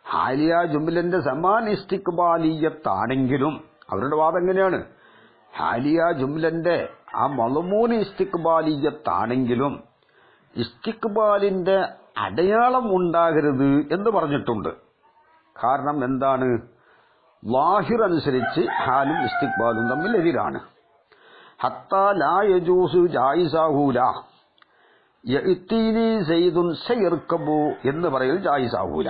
ഹാലിയ ജുംലന്റെ സമാൻ ഇസ്തിഖ്ബാലിയത്താണെങ്കിലും, അവരുടെ വാദം എങ്ങനെയാണ്? ഹാലിയ ജുംലന്റെ ആ മളമൂന് ഇസ്തിഖ്ബാലിയത്താണെങ്കിലും ഇസ്തിഖ്ബാലിന്റെ അടയാളം ഉണ്ടാകരുത് എന്ന് പറഞ്ഞിട്ടുണ്ട്. കാരണം എന്താണ്? ലാഹിർ അനുസരിച്ച് ഹാലും ഇസ്തിഖ്ബാലും തമ്മിൽ എതിരാണ്. ഹത്താ ലാ യജൂസു ജായിസാഹൂല യഅ്തീനി സയ്യിദുൻ സയർകബു എന്ന് പറയൽ ജായിസാഹൂല.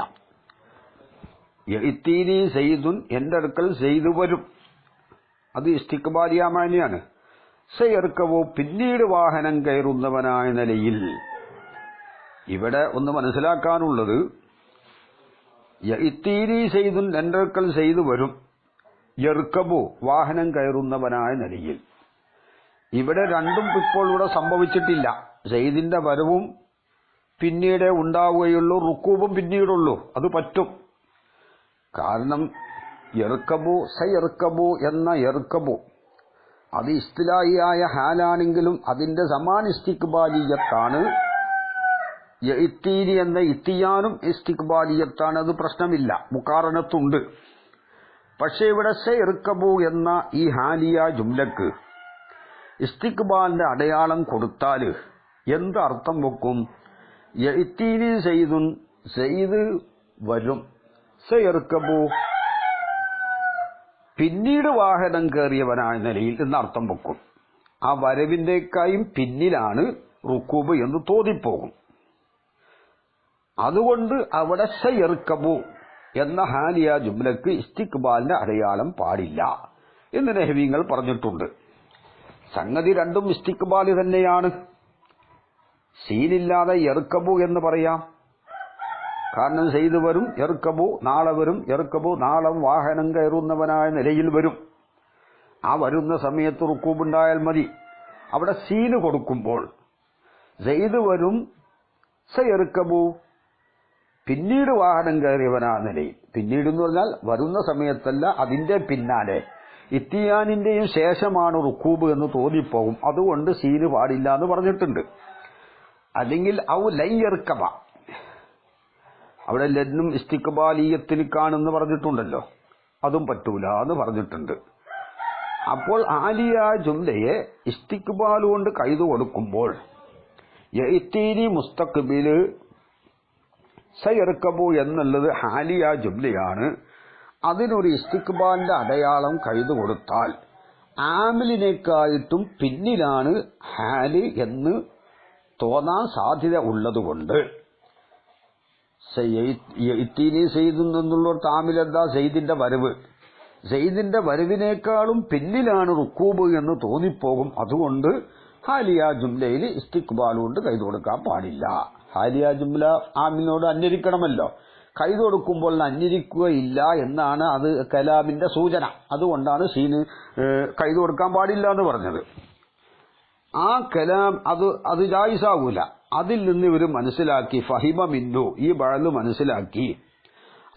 യഅ്തീനി സയ്യിദുൻ, എന്റെ അടുക്കൽ സയ്യിദ് വരും, അത് ഇസ്തിഖ്ബാലിയ മാനിയാണ്. സയർകബു, പിന്നീട് വാഹനം കയറുന്നവനായ നിലയിൽ. ഇവിടെ ഒന്ന് മനസ്സിലാക്കാനുള്ളത്, യഅ്തീനി സയ്യിദുൻ, എന്റെ അടുക്കൽ സയ്യിദ് വരും, യർകബു, വാഹനം കയറുന്നവനായ നിലയിൽ. ഇവിടെ രണ്ടും ഇപ്പോൾ ഇവിടെ സംഭവിച്ചിട്ടില്ല. സയ്യിദിന്റെ വരവും പിന്നീടേ ഉണ്ടാവുകയുള്ളൂ, റുക്കൂബും പിന്നീടുള്ളൂ. അത് പറ്റും. കാരണം യർക്കബു സയർക്കബു എന്ന യർക്കബു അത് ഇസ്തിലാഹിയായ ഹാലാണെങ്കിലും അതിന്റെ സമാൻ ഇസ്തിഖ്ബാലിയത്താണ്. യഅ്തീനി എന്ന ഇത്തിയാനും ഇസ്തിഖ്ബാലിയത്താണ്, അത് പ്രശ്നമില്ല, മുഖാറനത്തുണ്ട്. പക്ഷേ ഇവിടെ സയർക്കബു എന്ന ഈ ഹാലിയ ജുംലക്ക് ഇസ്തിഖ്ബാലിന്റെ അടയാളം കൊടുത്താൽ എന്ത് അർത്ഥം വെക്കും? യഅ്തീനി സയ്യിദുൻ, സയ്യിദ് വരും, സയർകബു, പിന്നീട് വാഹനം കയറിയവനായ നിലയിൽ എന്നർത്ഥം വെക്കും. ആ വരവിന്റെക്കായും പിന്നിലാണ് റുക്കൂബ് എന്ന് തോന്നിപ്പോകും. അതുകൊണ്ട് അവിടെ സയർകബു എന്ന ഹാലിയ ജുംലക്ക് ഇസ്തിഖ്ബാലിന്റെ അടയാളം പാടില്ല എന്ന് നഹ്വീങ്ങൾ പറഞ്ഞിട്ടുണ്ട്. സംഗതി രണ്ടും ഇസ്തിഖ്ബാലി തന്നെയാണ്. സീനില്ലാതെ യർക്കബു എന്ന് പറയാം. കാരണം സയ്യിദ് വരും, യർക്കബു നാളെ വരും, യർക്കബു നാളെ വാഹനം കയറുന്നവനായ നിലയിൽ വരും. ആ വരുന്ന സമയത്ത് റുക്കൂബുണ്ടായാൽ മതി. അവിടെ സീന് കൊടുക്കുമ്പോൾ സയ്യിദ് വരും, സയർക്കബു, പിന്നീട് വാഹനം കയറിയവനാ നിലയിൽ. പിന്നീട് എന്ന് പറഞ്ഞാൽ വരുന്ന സമയത്തല്ല, അതിന്റെ പിന്നാലെ, ഇത്തിയാനിന്റെയും ശേഷമാണ് റുക്കൂബ് എന്ന് തോന്നിപ്പോകും. അതുകൊണ്ട് സീന് പാടില്ല എന്ന് പറഞ്ഞിട്ടുണ്ട്. അല്ലെങ്കിൽ ഔ ലയ്യർക്കബ, അവിടെ ലന്നും ഇസ്തിഖ്ബാലിയത്തിന് കാണുമെന്ന് പറഞ്ഞിട്ടുണ്ടല്ലോ, അതും പറ്റൂല എന്ന് പറഞ്ഞിട്ടുണ്ട്. അപ്പോൾ ആലിയ ജുംലയെ ഇസ്തിഖ്ബാൽ കൊണ്ട് കൈതു കൊടുക്കുമ്പോൾ യഅ്തീനി മുസ്തഖ്ബില് സയർകബു എന്നുള്ളത് ഹാലിയ ജുംലയാണ്. അതിനൊരു ഇസ്തിഖ്ബാലിന്റെ അടയാളം കൈതു കൊടുത്താൽ ആമിലിനേക്കായിട്ടും പിന്നിലാണ് ഹാല് എന്ന് തോന്നാൻ സാധ്യത ഉള്ളതുകൊണ്ട് യഅ്തീനി സയ്യിദുൻ എന്നുള്ള താമിലെന്താ? സയ്യിദിന്റെ വരവ്. സയ്യിദിന്റെ വരവിനേക്കാളും പിന്നിലാണ് റുക്കൂബ് എന്ന് തോന്നിപ്പോകും. അതുകൊണ്ട് ഹാലിയ ജുംലയിൽ ഇസ്തിഖ്ബാൽ കൊണ്ട് കൈതു കൊടുക്കാൻ പാടില്ല. ഹാലിയ ജുംല ആമിലിനോട് അന്വരിക്കണമല്ലോ. കൈത് കൊടുക്കുമ്പോൾ നഞ്ഞിരിക്കുകയില്ല എന്നാണ് അത് കലാമിന്റെ സൂചന. അതുകൊണ്ടാണ് സീന് കൈത് കൊടുക്കാൻ പാടില്ല എന്ന് പറഞ്ഞത്. ആ കലാം അത് ജായിസാകൂല. അതിൽ നിന്ന് ഇവർ മനസ്സിലാക്കി ഫഹിമ മിന്നു, ഈ ബഅദ് മനസ്സിലാക്കി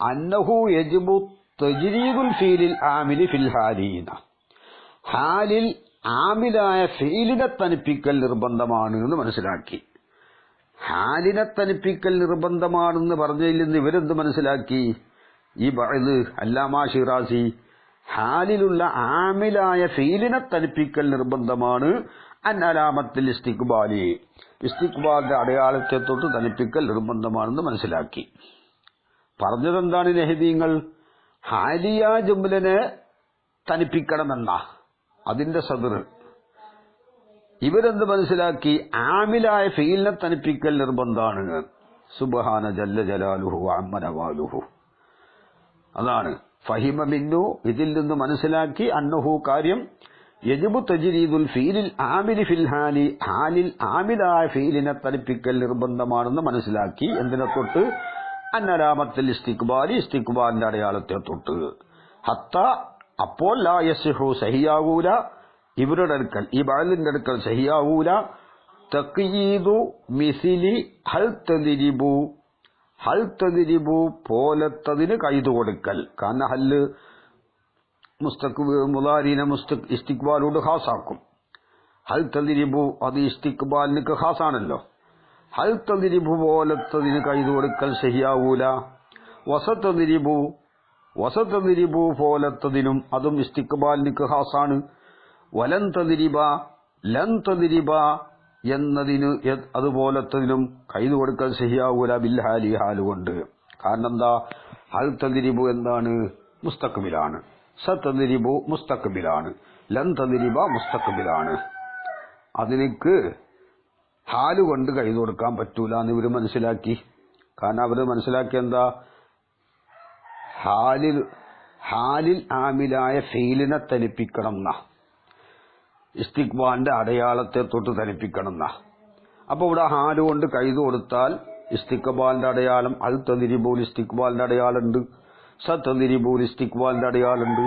അന്നഹു യജിബു തജ്രീദുൽ ഫീലിൽ ആമിലി ഫിൽ ഹാലീന, ഹാലിൽ ആമിലായ ഫീലിനെ തനിപ്പിക്കൽ നിർബന്ധമാണ് എന്ന് മനസ്സിലാക്കി. ഹാലിനെ തനിപ്പിക്കൽ നിർബന്ധമാണെന്ന് പറഞ്ഞതിൽ നിന്ന് ഇവരെന്ത് മനസ്സിലാക്കി? ഈ ബഅദ് അല്ലാമ ഷിറാസി ഹാലിലുള്ള ആമിലായ ഫീലിനെ തനിപ്പിക്കൽ നിർബന്ധമാണ് അൻ അലാമത്തിൽ ഇസ്തിഖ്ബാലി, ഇസ്തിഖ്ബാലിന്റെ അടയാളത്തെ തൊട്ട് തനിപ്പിക്കൽ നിർബന്ധമാണെന്ന് മനസ്സിലാക്കി. പറഞ്ഞതെന്താണ് നെഹ്ദീങ്ങൾ? ഹാലിയ ജുംലനെ തനിപ്പിക്കണമെന്ന അതിന്റെ സദർ. ഇവരെന്ത് മനസ്സിലാക്കി? ആമിലായ ഫീലിനെ തനിപ്പിക്കൽ നിർബന്ധമാണ്. സുബ്ഹാന ജല്ല ജലാലുഹു അമ്മ നവാലുഹു. അതാണ് ഫഹിമ മിന്നു, ഇതിൽ നിന്ന് മനസ്സിലാക്കി അന്നഹു കാര്യം യജിബു തജ്രീദുൽ ഫീലിൽ ആമിലി ഫിൽ ഹാലി, ഹാലിൽ ആമിലായ ഫീലിനെ തനിപ്പിക്കൽ നിർബന്ധമാണെന്ന് മനസ്സിലാക്കി. എന്തിനെ തൊട്ട്? അന്നലാമത്തിൽ ഇസ്തിഖ്ബാലി, ഇസ്തിഖ്ബാലിന്റെ അടയാളത്തെ തൊട്ട്. ഹത്ത അപ്പോൾ ലാ യസിഹു സഹിയാവൂല, ഇവരുടെ അടുക്കൽ ഈ ബഅദിന്റെ അടുക്കൽ സഹിയാവൂല തഖ്യീദു മിസിലി ഹൽ തദ്രിബു, ഹൽ തദ്രിബു പോലത്തതിന് കൈതു കൊടുക്കൽ. കാരണം ഹല്ല് മുലാരിനെ ഇസ്തിഖ്ബാലോട് ഖാസാക്കും. ഹൽ തദ്രിബു അത് ഇസ്തിഖ്ബാലിന് ഖാസാണല്ലോ. ഹൽ തദ്രിബു പോലത്തതിന് കൈതു കൊടുക്കൽ സഹിയാവൂല. വസതദ്രിബു, വസതദ്രിബു പോലത്തതിനും അതും ഇസ്തിഖ്ബാലിന് ഖാസാണ്. വലൻ തദ്രിബ, ലൻ തദ്രിബ എന്നതിന് അതുപോലത്തതിനും കൈതു കൊടുക്കൽ സഹിയാവൂല ബിൽ ഹാലി, ഹാലുകൊണ്ട്. കാരണം എന്താ? ഹൽ തദ്രിബു എന്താണ്? മുസ്തഖ്ബിലാണ്. സതദ്രിബു മുസ്തഖ്ബിലാണ്. ലൻ തദ്രിബ മുസ്തഖ്ബിലാണ്. അതിനക്ക് ഹാലുകൊണ്ട് കൈതു കൊടുക്കാൻ പറ്റൂല എന്ന് ഇവര് മനസ്സിലാക്കി. കാരണം അവര് മനസ്സിലാക്കിയ എന്താ? ഹാലിൽ ആമിലായ ഫീലിനെ തനിപ്പിക്കണം എന്നാ, ഇസ്തിഖ്ബാലിന്റെ അടയാളത്തെ തൊട്ട് തനിപ്പിക്കണം എന്നാ. അപ്പൊ ഇവിടെ ഹാലുകൊണ്ട് കൈതു കൊടുത്താൽ ഇസ്തിഖ്ബാലിന്റെ അടയാളം അൽ തദ്രിബൂൽ ഇസ്തിഖ്ബാലിന്റെ അടയാളുണ്ട്, സതദ്രിബൂൽ ഇസ്തിഖ്ബാലിന്റെ അടയാളുണ്ട്,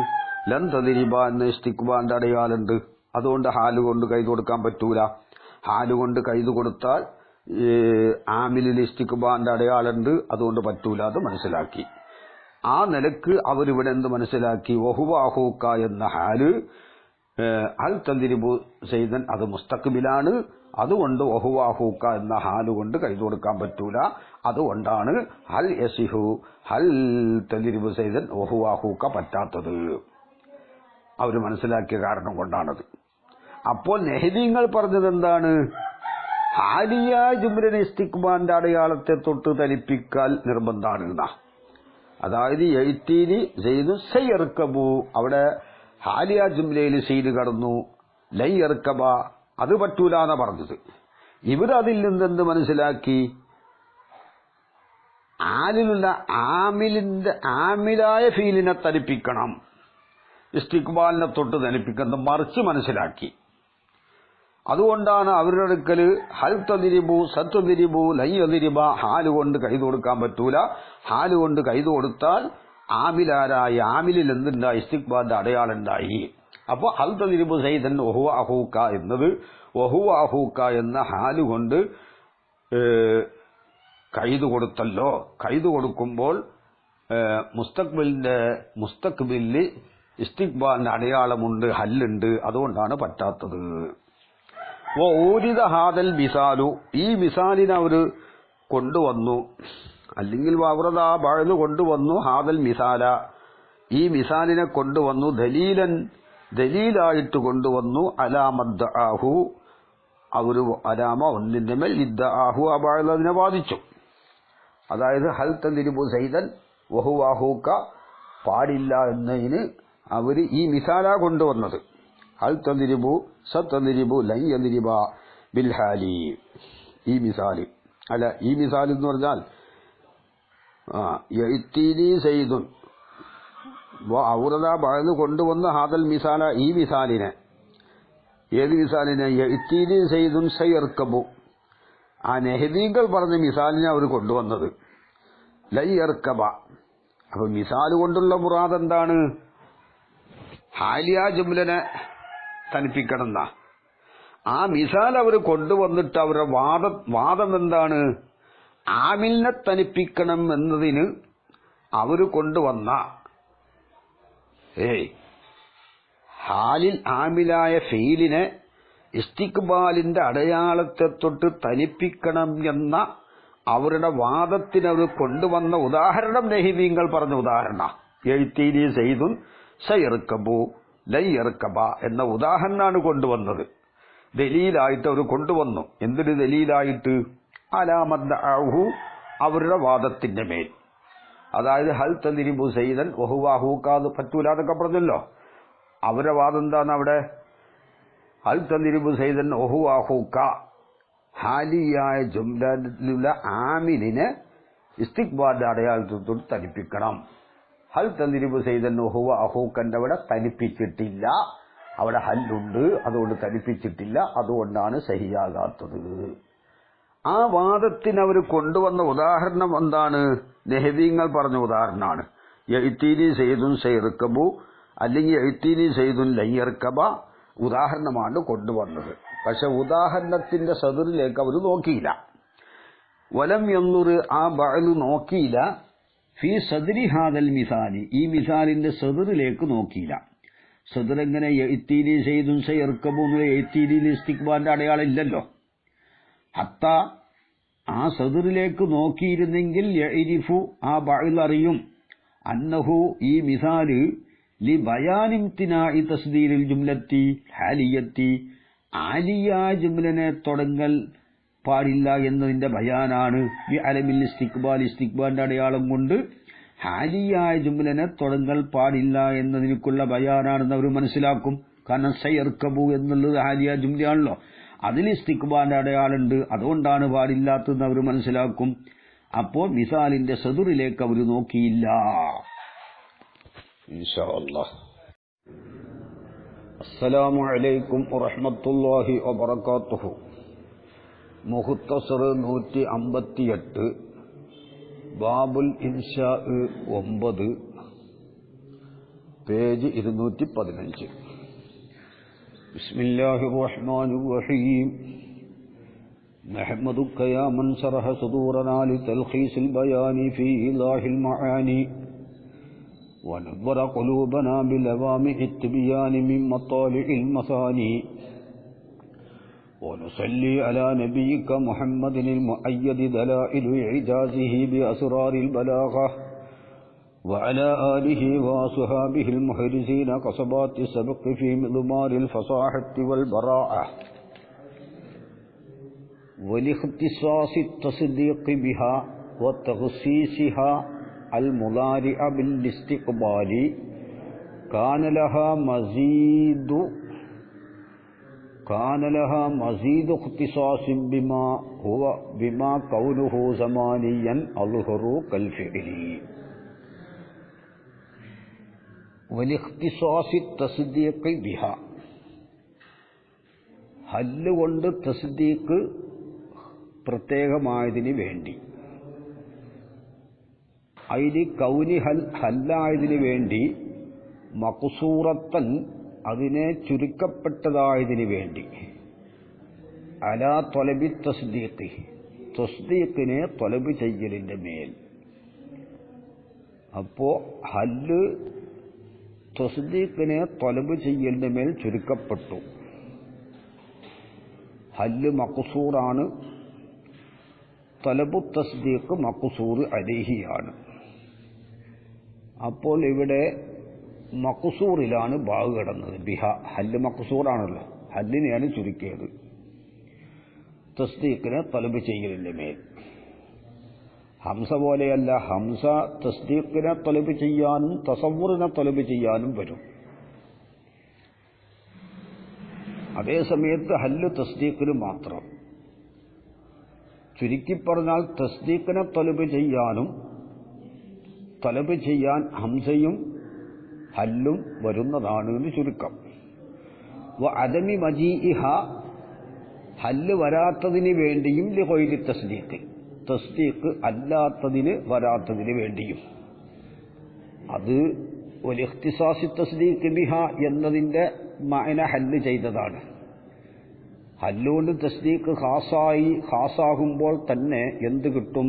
ലൻ തദ്രിബ എന്ന ഇസ്തിഖ്ബാലിന്റെ അടയാളുണ്ട്. അതുകൊണ്ട് ഹാലുകൊണ്ട് കൈതു കൊടുക്കാൻ പറ്റൂല. ഹാലുകൊണ്ട് കൈതു കൊടുത്താൽ ആമിലിൽ ഇസ്തിഖ്ബാലിന്റെ അടയാളുണ്ട്, അതുകൊണ്ട് പറ്റൂല. അത് മനസ്സിലാക്കി. ആ നിലക്ക് അവരിവിടെ എന്ത് മനസ്സിലാക്കി? വഹുവ അഹൂക്ക എന്ന ഹാല് അൽ തദ്രിബു സൈദൻ അത് മുസ്തഖ്ബിലാണ്. അതുകൊണ്ട് വഹുവ അഹൂക്ക എന്ന ഹാലുകൊണ്ട് കൈതു കൊടുക്കാൻ പറ്റൂല. അതുകൊണ്ടാണ് ഹൽ യസിഹു ഹൽ തദ്രിബു സൈദൻ വഹുവ അഹൂക്ക പറ്റാത്തത്. അവർ മനസ്സിലാക്കിയ കാരണം കൊണ്ടാണത്. അപ്പോൾ നെഹ്ദീങ്ങൾ പറഞ്ഞത് എന്താണ്? ഹാലിയ ജുംലനെ ഇസ്തിഖ്ബാലിന്റെ അടയാളത്തെ തൊട്ട് തനിപ്പിക്കൽ നിർബന്ധമാണ് എന്നാ. അതായത് എഴുത്തീനി സെയ്ദു സയ്യർക്കബു, അവിടെ ഹാലിയ ജുംലയിൽ സെയ്ദ് കടന്നു, ലയ്യർക്കബ അത് പറ്റൂല എന്നാ പറഞ്ഞത്. ഇവരതിൽ നിന്നെന്ത് മനസ്സിലാക്കി? ആലിലുള്ള ആമിലായ ഫീലിനെ തനിപ്പിക്കണം, ഇസ്തിഖ്ബാലിനെ തൊട്ട് തനിപ്പിക്കുന്നത് മറിച്ച് മനസ്സിലാക്കി. അതുകൊണ്ടാണ് അവരുടെ അടുക്കല് ഹൽ തദ്രിബു സതദ്രിബു ലയ്യദ്രിബ ഹാലുകൊണ്ട് കൈതു കൊടുക്കാൻ പറ്റൂല. ഹാലുകൊണ്ട് കൈതു കൊടുത്താൽ ആമിലാരായി, ആമിലിൽ എന്തുണ്ടായി? ഇസ്തിഖ്ബാലിന്റെ അടയാളം ഉണ്ടായി. അപ്പൊ ഹൽ തദ്രിബു സൈദൻ വഹുവ അഹൂക്ക എന്നത് വഹുവ അഹൂക്ക എന്ന ഹാലുകൊണ്ട് കൈതു കൊടുത്തല്ലോ. കൈതു കൊടുക്കുമ്പോൾ മുസ്തഖ്ബിലിന് ഇസ്തിഖ്ബാലിന്റെ അടയാളമുണ്ട്, ഹല്ലുണ്ട്. അതുകൊണ്ടാണ് പറ്റാത്തത്. ഊരിദ ഹാദൽ മിസാലു, ഈ മിസാലിനെ അവര് കൊണ്ടുവന്നു, അല്ലെങ്കിൽ വവ്രദ ബഅദ് കൊണ്ടുവന്നു. ഹാദൽ മിസാല, ഈ മിസാലിനെ കൊണ്ടുവന്നു. ദലീലായിട്ട് കൊണ്ടുവന്നു. അലാമദ്ദഅഹു, അവര് അലാമ ഒന്നിന്റെ മേൽ ഇദ്ദഅഹു ആ ബഅദ് അതിനെ വാദിച്ചു. അതായത് ഹൽ തദ്രിബു സൈദൻ വഹുവ അഹൂക പാടില്ല എന്നതിന് അവര് ഈ മിസാല കൊണ്ടുവന്നത്. ഹൽ തദ്രിബു സതദ്രിബു ലൻ യദ്രിബ ബിൽ ഹാലി, ഈ മിസാല് അല്ല, ഈ മിസാൽ എന്ന് പറഞ്ഞാൽ യഅ്തീനി സയ്യിദുൻ ഔറദ ബഅദ് കൊണ്ടുവന്ന ഹാദൽ മിസാല, ഈ മിസാലിനെ. ഏത് മിസാലിനെ? യഅ്തീനി സയ്യിദുൻ സയർക്കബു, ആ നെഹ്ദീങ്ങൾ പറഞ്ഞ മിസാലിനെ അവർ കൊണ്ടുവന്നത്. ലയ്യർക്കബ. അപ്പൊ മിസാൽ കൊണ്ടുള്ള മുറാദ് എന്താണ്? ഹാലിയ ജുംലനെ തനിപ്പിക്കണം എന്നാ. ആ മിസാൽ അവർ കൊണ്ടുവന്നിട്ട് അവരുടെ വാദം എന്താണ്? ആമിലിനെ തനിപ്പിക്കണം എന്നതിന് അവർ കൊണ്ടുവന്ന ഹാലിൽ ആമിലായ ഫെയിലിനെ ഇസ്തിഖ്ബാലിന്റെ അടയാളത്തെ തൊട്ട് തനിപ്പിക്കണം എന്ന അവരുടെ വാദത്തിന് അവർ കൊണ്ടുവന്ന ഉദാഹരണം നഹിബീങ്ങൾ പറഞ്ഞ ഉദാഹരണ. എഴുത്തീനി സെയ്തുൻ സയർക്കബു ലയ്യർക്കബ എന്ന ഉദാഹരണമാണ് കൊണ്ടുവന്നത്. ദലീലായിട്ട് അവർ കൊണ്ടുവന്നു. എന്തൊരു ദലീലായിട്ട്? അലാമദ്ദഅഹു, അവരുടെ വാദത്തിന്റെ മേൽ. അതായത് ഹൽ തദ്രിബു സൈദൻ വഹുവാഹൂക്കാത് പറ്റൂല എന്നൊക്കെ പറഞ്ഞല്ലോ. അവരുടെ വാദം എന്താണ് അവിടെ? ഹൽ തദ്രിബു സൈദൻ വഹുവാഹൂക്ക, ഹാലിയായ ജുംലയിലുള്ള ആമിലിനെ ഇസ്തിഖ്ബാലിന്റെ അടയാളത്തോട് തനിപ്പിക്കണം. ഹൽ തദ്രിബു സൈദൻ വഹുവ അഹൂക്കന്റെ അവിടെ തനിപ്പിച്ചിട്ടില്ല. അവിടെ ഹല്ലുണ്ട്, അതുകൊണ്ട് തനിപ്പിച്ചിട്ടില്ല. അതുകൊണ്ടാണ് സഹിയാകാത്തത്. ആ വാദത്തിന് അവർ കൊണ്ടുവന്ന ഉദാഹരണം എന്താണ്? നെഹദീങ്ങൾ പറഞ്ഞ ഉദാഹരണമാണ്. എഴുത്തീനി സെയ്തുൻ സൈർക്കബു അല്ലെങ്കിൽ എഴുത്തീനി സെയ്തുൻ ലയ്യർക്കബ ഉദാഹരണമാണ് കൊണ്ടുവന്നത്. പക്ഷെ ഉദാഹരണത്തിന്റെ സദറിലേക്ക് അവർ നോക്കിയില്ല. വലം എന്നുറ്, ആ ബഅലു നോക്കിയില്ല. ഫി സദരി ഹാദൽ മിസാലി, ഈ മിസാലിന്റെ സദറിലേക്ക് നോക്കിയില്ല. സദർ എങ്ങനെ? എഴുത്തീനി സെയ്തുൻ സൈർക്കബു എന്നുള്ള എഴുത്തീനിയിൽ ഇസ്തിഖ്ബാലിന്റെ അടയാളം ഇല്ലല്ലോ. ഹത്ത ആ സദറിലേക്ക് നോക്കിയിരുന്നെങ്കിൽ യഅരിഫു, ആ ബഅൽ അറിയും, അന്നഹു ഈ മിസാല് ലി ബയാനിംതിനാഇ തസ്ദീരിൽ ജുംലത്തി ഹാലിയത്തി, ആലിയ ജുംലനെ തുടങ്ങൽ പാടില്ല എന്നതിന്റെ ബയാനാണ്. ബി അലമിൽ ഇസ്തിഖ്ബാൽ, ഇസ്തിഖ്ബാലിന്റെ അടയാളം കൊണ്ട് ഹാലിയായ ജുംലനെ തുടങ്ങൽ പാടില്ല എന്നതിനുള്ള ബയാനാണെന്ന് അവർ മനസ്സിലാക്കും. കാരണം സയർക്കബു എന്നുള്ളത് ഹാലിയ ജുംലയാണല്ലോ, അതിൽ ഇസ്തിഖ്ബാലിന്റെ അടയാളുണ്ട്, അതുകൊണ്ടാണ് പാടില്ലാത്തതെന്ന് അവർ മനസ്സിലാക്കും. അപ്പോൾ മിസാലിന്റെ സദറിലേക്ക് അവർ നോക്കിയില്ല. ഇൻഷാ അല്ലാഹ്. അസ്സലാമു അലൈക്കും വറഹ്മത്തുള്ളാഹി വബറകാതുഹു. മുഖ്തസർ 158, ബാബുൽ ഇൻഷാ 9, പേജ് 215. ബിസ്മില്ലാഹിർ റഹ്മാനിർ റഹീം. നഹ്മദുക യാ മൻ ശറഹ സുദൂറനാ ലിതൽഖീസിൽ ബയാനി ഫീ ഇലാഹിൽ മആനി ونظر قلوبنا بلوامع التبيان من مطالع المثاني ونصلي على نبيك محمد المؤيد دلائل إعجازه بأسرار البلاغة وعلى آله وأصحابه المحرزين قصبات السبق في مضمار الفصاحة والبراعة ولاختصاص التصديق بها وتخصيصها المضارع بالاستقبال كان لها مزيد اختصاص بما كونه زمانيا أظهر كالفعل والاختصاص التصديق بها. ഹല്ല് കൊണ്ട് തസ്ദീഖ് പ്രത്യേകമായതിന് വേണ്ടി, അതിന് കൗനി ഹല്ലായതിനു വേണ്ടി, മഖ്സൂറത്തൻ അതിനെ ചുരുക്കപ്പെട്ടതായതിനു വേണ്ടി, അലാ ത്വലബി തസ്ദീഖ് തസ്ദീഖിനെ ത്വലബ് ചെയ്യലിന്റെ മേൽ. അപ്പോ ഹല്ല് തസ്ദീഖിനെ ത്വലബ് ചെയ്യലിന്റെ മേൽ ചുരുക്കപ്പെട്ടു. ഹല്ല് മഖ്സൂറാണ്, തലബു തസ്ദീഖ് മഖ്സൂർ അലൈഹിയാണ്. അപ്പോൾ ഇവിടെ മഖ്സൂറിലാണ് ബാഗ് കിടന്നത്. ബിഹ, ഹല്ല് മഖ്സൂറാണല്ലോ, ഹല്ലിനെയാണ് ചുരുക്കിയത്. തസ്ദീഖിനെ തലബ് ചെയ്യലിന്റെ മേൽ. ഹംസ പോലെയല്ല, ഹംസ തസ്ദീഖിനെ തലബ് ചെയ്യാനും തസവ്വുറിനെ തലബ് ചെയ്യാനും വരും. അതേ സമയത്ത് ഹല്ല് തസ്ദീഖിന് മാത്രം. ചുരുക്കി പറഞ്ഞാൽ തസ്ദീഖിനെ തലബ് ചെയ്യാനും തലബ് ചെയ്യാൻ ഹംസയും ഹല്ലും വരുന്നതാണ് എന്ന് ചുരുക്കം. അദമി മജീഇഹ, ഹല്ല് വരാത്തതിന് വേണ്ടിയും ലിഗൈരി തസ്ദീഖ്, തസ്ദീഖ് അല്ലാത്തതിന് വരാത്തതിന് വേണ്ടിയും. അത് ഒരു ഇഖ്തിസാസി തസ്ദീഖ് ബിഹ എന്നതിൻ്റെ മഅന ഹല്ല് ചെയ്തതാണ്. ഹല്ലുകൊണ്ട് തസ്ദീഖ് ഖാസാകുമ്പോൾ തന്നെ എന്ത് കിട്ടും?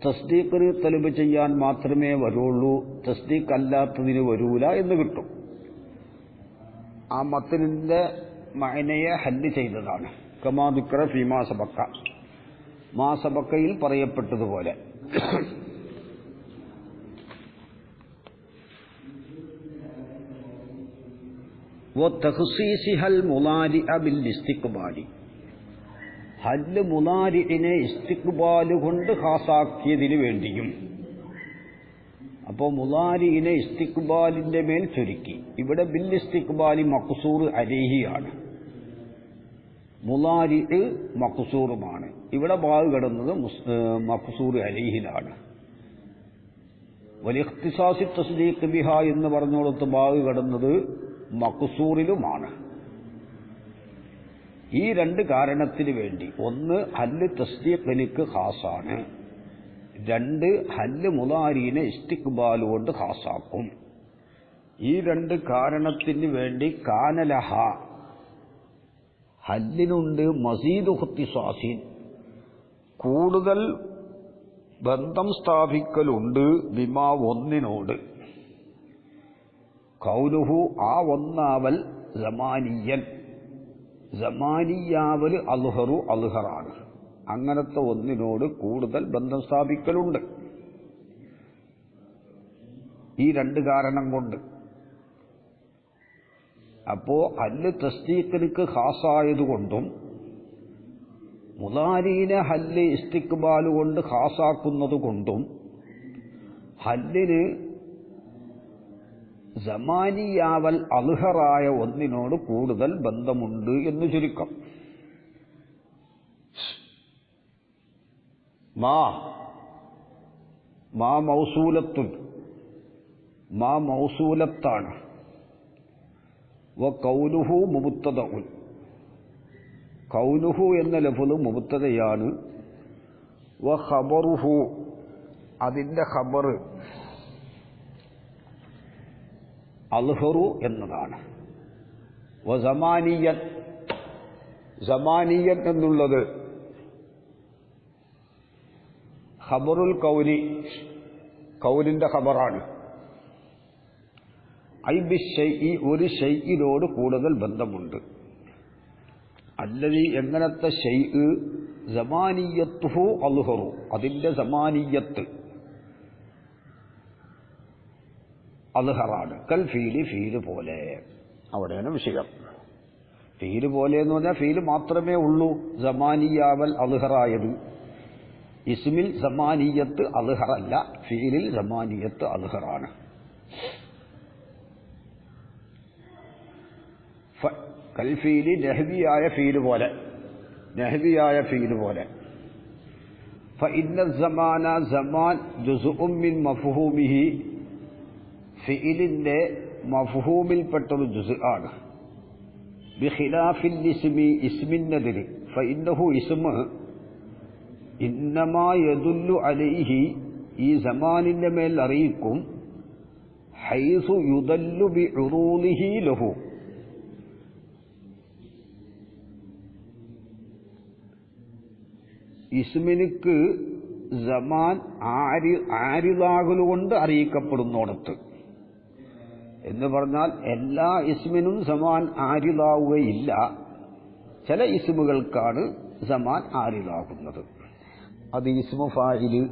തസ്ദീഖിന് തലബ് ചെയ്യാൻ മാത്രമേ വരുള്ളൂ, തസ്ദീഖ് അല്ലാത്തതിന് വരൂല എന്ന് കിട്ടും. ആ മത്നിന്റെ മഅനയെ ഹല്ല് ചെയ്തതാണ്. കമാ ദുക്ര ഫീമാ സബക്ക, മാ സബക്കയിൽ പറയപ്പെട്ടതുപോലെ. വതഖ്സീസിഹൽ മുലാരിഅ ബിൽ ഇസ്തിഖ്ബാലി, ഹല്ല് മുലാരിഇനെ ഇസ്തിഖ്ബാല് കൊണ്ട് ഖാസാക്കിയതിനു വേണ്ടിയും. അപ്പോൾ മുലാരിഇനെ ഇസ്തിഖ്ബാലിന്റെ മേൽ ചുരുക്കി. ഇവിടെ ബിൽ ഇസ്തിഖ്ബാലി മഖ്സൂർ അലൈഹിയാണ്, മുലാരി മഖ്സൂറുമാണ്. ഇവിടെ ബാഗ് കിടന്നത് മഖ്സൂർ അലൈഹിലാണ്. വലിയ ഇഖ്തിസാസി തസ്ദീഖ് ബിഹ എന്ന് പറഞ്ഞോടത്ത് ബാഗ് കിടന്നത് മഖ്സൂറിലുമാണ്. ഈ രണ്ട് കാരണത്തിന് വേണ്ടി: ഒന്ന്, ഹല്ല് തസ്ദീഖിനിക്ക് ഖാസാണ്; രണ്ട്, ഹല്ല് മുലാരിനെ ഇസ്തിഖ്ബാൽ കൊണ്ട് ഖാസാക്കും. ഈ രണ്ട് കാരണത്തിന് വേണ്ടി കാനലഹ, ഹല്ലിനുണ്ട് മസീദു ഇഖ്തിസാസിൻ, കൂടുതൽ ബന്ധം സ്ഥാപിക്കലുണ്ട്, ബിമാ ഒന്നിനോട്. കൗലുഹു, ആ ഒന്നാവൽ സമാനിയൻ, സമാനിയാവൽ അൽഹറു അൽഹറാണ്. അങ്ങനത്തെ ഒന്നിനോട് കൂടുതൽ ബന്ധം സ്ഥാപിക്കലുണ്ട് ഈ രണ്ട് കാരണം കൊണ്ട്. അപ്പോ ഹല്ല് തസ്ദീഖിനിക്ക് ഖാസായതുകൊണ്ടും മുലാരീനെ ഹല്ല് ഇസ്തിഖ്ബാൽ കൊണ്ട് ഖാസാക്കുന്നത് കൊണ്ടും ഹല്ലിന് സമാനിയാവൽ അൽഹറായ ഒന്നിനോട് കൂടുതൽ ബന്ധമുണ്ട് എന്ന് ചുരുക്കം. മാ മൗസൂലത്തുൻ, മാ മൗസൂലത്താണ്. വ കൗലുഹു മുബ്തദഉൻ, കൗലുഹു എന്ന ലഫ്ള് മുബ്തദയാണ്. വ ഖബറുഹു, അതിന്റെ ഖബർ അൽഹറു എന്നതാണ്. വ സമാനിയൻ, സമാനിയൻ എന്നുള്ളത് ഖബറുൽ കൗലി, കൗലിന്റെ ഖബറാണ്. ഐ ബിശ്ശൈഇ, ഒരു ഷൈഇനോട് കൂടുതൽ ബന്ധമുണ്ട്. അല്ലദീ, എങ്ങനത്തെ ഷൈഇ, സമാനിയത്തുഹു അൽഹറു, അതിന്റെ സമാനിയത്ത് അൽഹറാണ്. കൽ ഫീലി, ഫീല് പോലെ. അവിടെയാണ് വിഷയം. ഫീല് പോലെ എന്ന് പറഞ്ഞാൽ ഫീല് മാത്രമേ ഉള്ളൂ സമാനിയാവൽ അൽഹറായത്. ഇസ്മിൽ സമാനിയത്ത് അൽഹറല്ല, ഫീലിൽ സമാനിയത്ത് അൽഹറാണ്. കൽഫീലി, നഹ്വിയായ ഫീല് പോലെ, നഹ്വിയായ ഫീല് പോലെ. ഫഇന്ന സമാന, സമാൻ ജുസ്ഉം മിൻ മഫ്ഹൂമിഹി, ഫിഇലിന്റെ മഫ്ഹൂമിൽപ്പെട്ടൊരു ജുസ് ആണ്. ബിഖിലാഫിൽ ഇസ്മി, ഇസ്മിനെതിര്. ഫഇന്നഹു, ഇസ്മ, ഇന്നമാ യദുല്ലു അലൈഹി, ഈ സമാനിന്റെ മേൽ അറിയിക്കും. ഹൈസു യുദല്ലു ബിഉറൂദിഹി ലഹു, ഇസ്മിനിക്ക് സമാൻ ആരിദാകലുകൊണ്ട് അറിയിക്കപ്പെടുന്നോടത്ത്. എന്ന് പറഞ്ഞാൽ എല്ലാ ഇസ്മിനും സമാൻ ആരിദാവുകയില്ല, ചില ഇസ്മുകൾക്കാണ് സമാൻ ആരിദാകുന്നത്. അത് ഇസ്മു ഫായില്,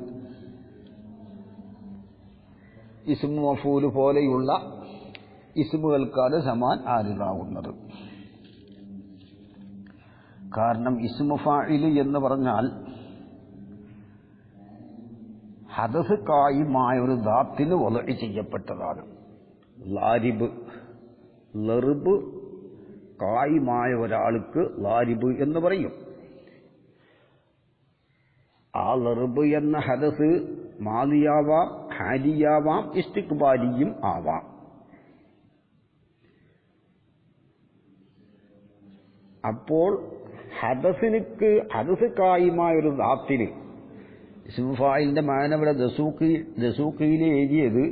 ഇസ്മു മഫൂല് പോലെയുള്ള ഇസ്മുകൾക്കാണ് സമാൻ ആരിദാകുന്നത്. കാരണം ഇസ്മു ഫായില് എന്ന് പറഞ്ഞാൽ ഹദസ് കായിമായ ഒരു ദാത്തിന് വലഇ ചെയ്യപ്പെട്ടതാണ്. ലാരിബ്, ലർബ്, കായിമായ ഒരാൾക്ക് ലാരിബ് എന്ന് പറയും. ആ ലർബ് എന്ന ഹദസ് മാലിയാവാം, ഹാലിയാവാം, ഇസ്തിഖ്ബാലിയും ആവാം. അപ്പോൾ ഹദസ് കായിമായ ഒരു ദാത്തിന് ഇസ്മു ഫായിലിന്റെ മാന ഇവിടെ ദസൂഖിയിൽ എഴുതിയത്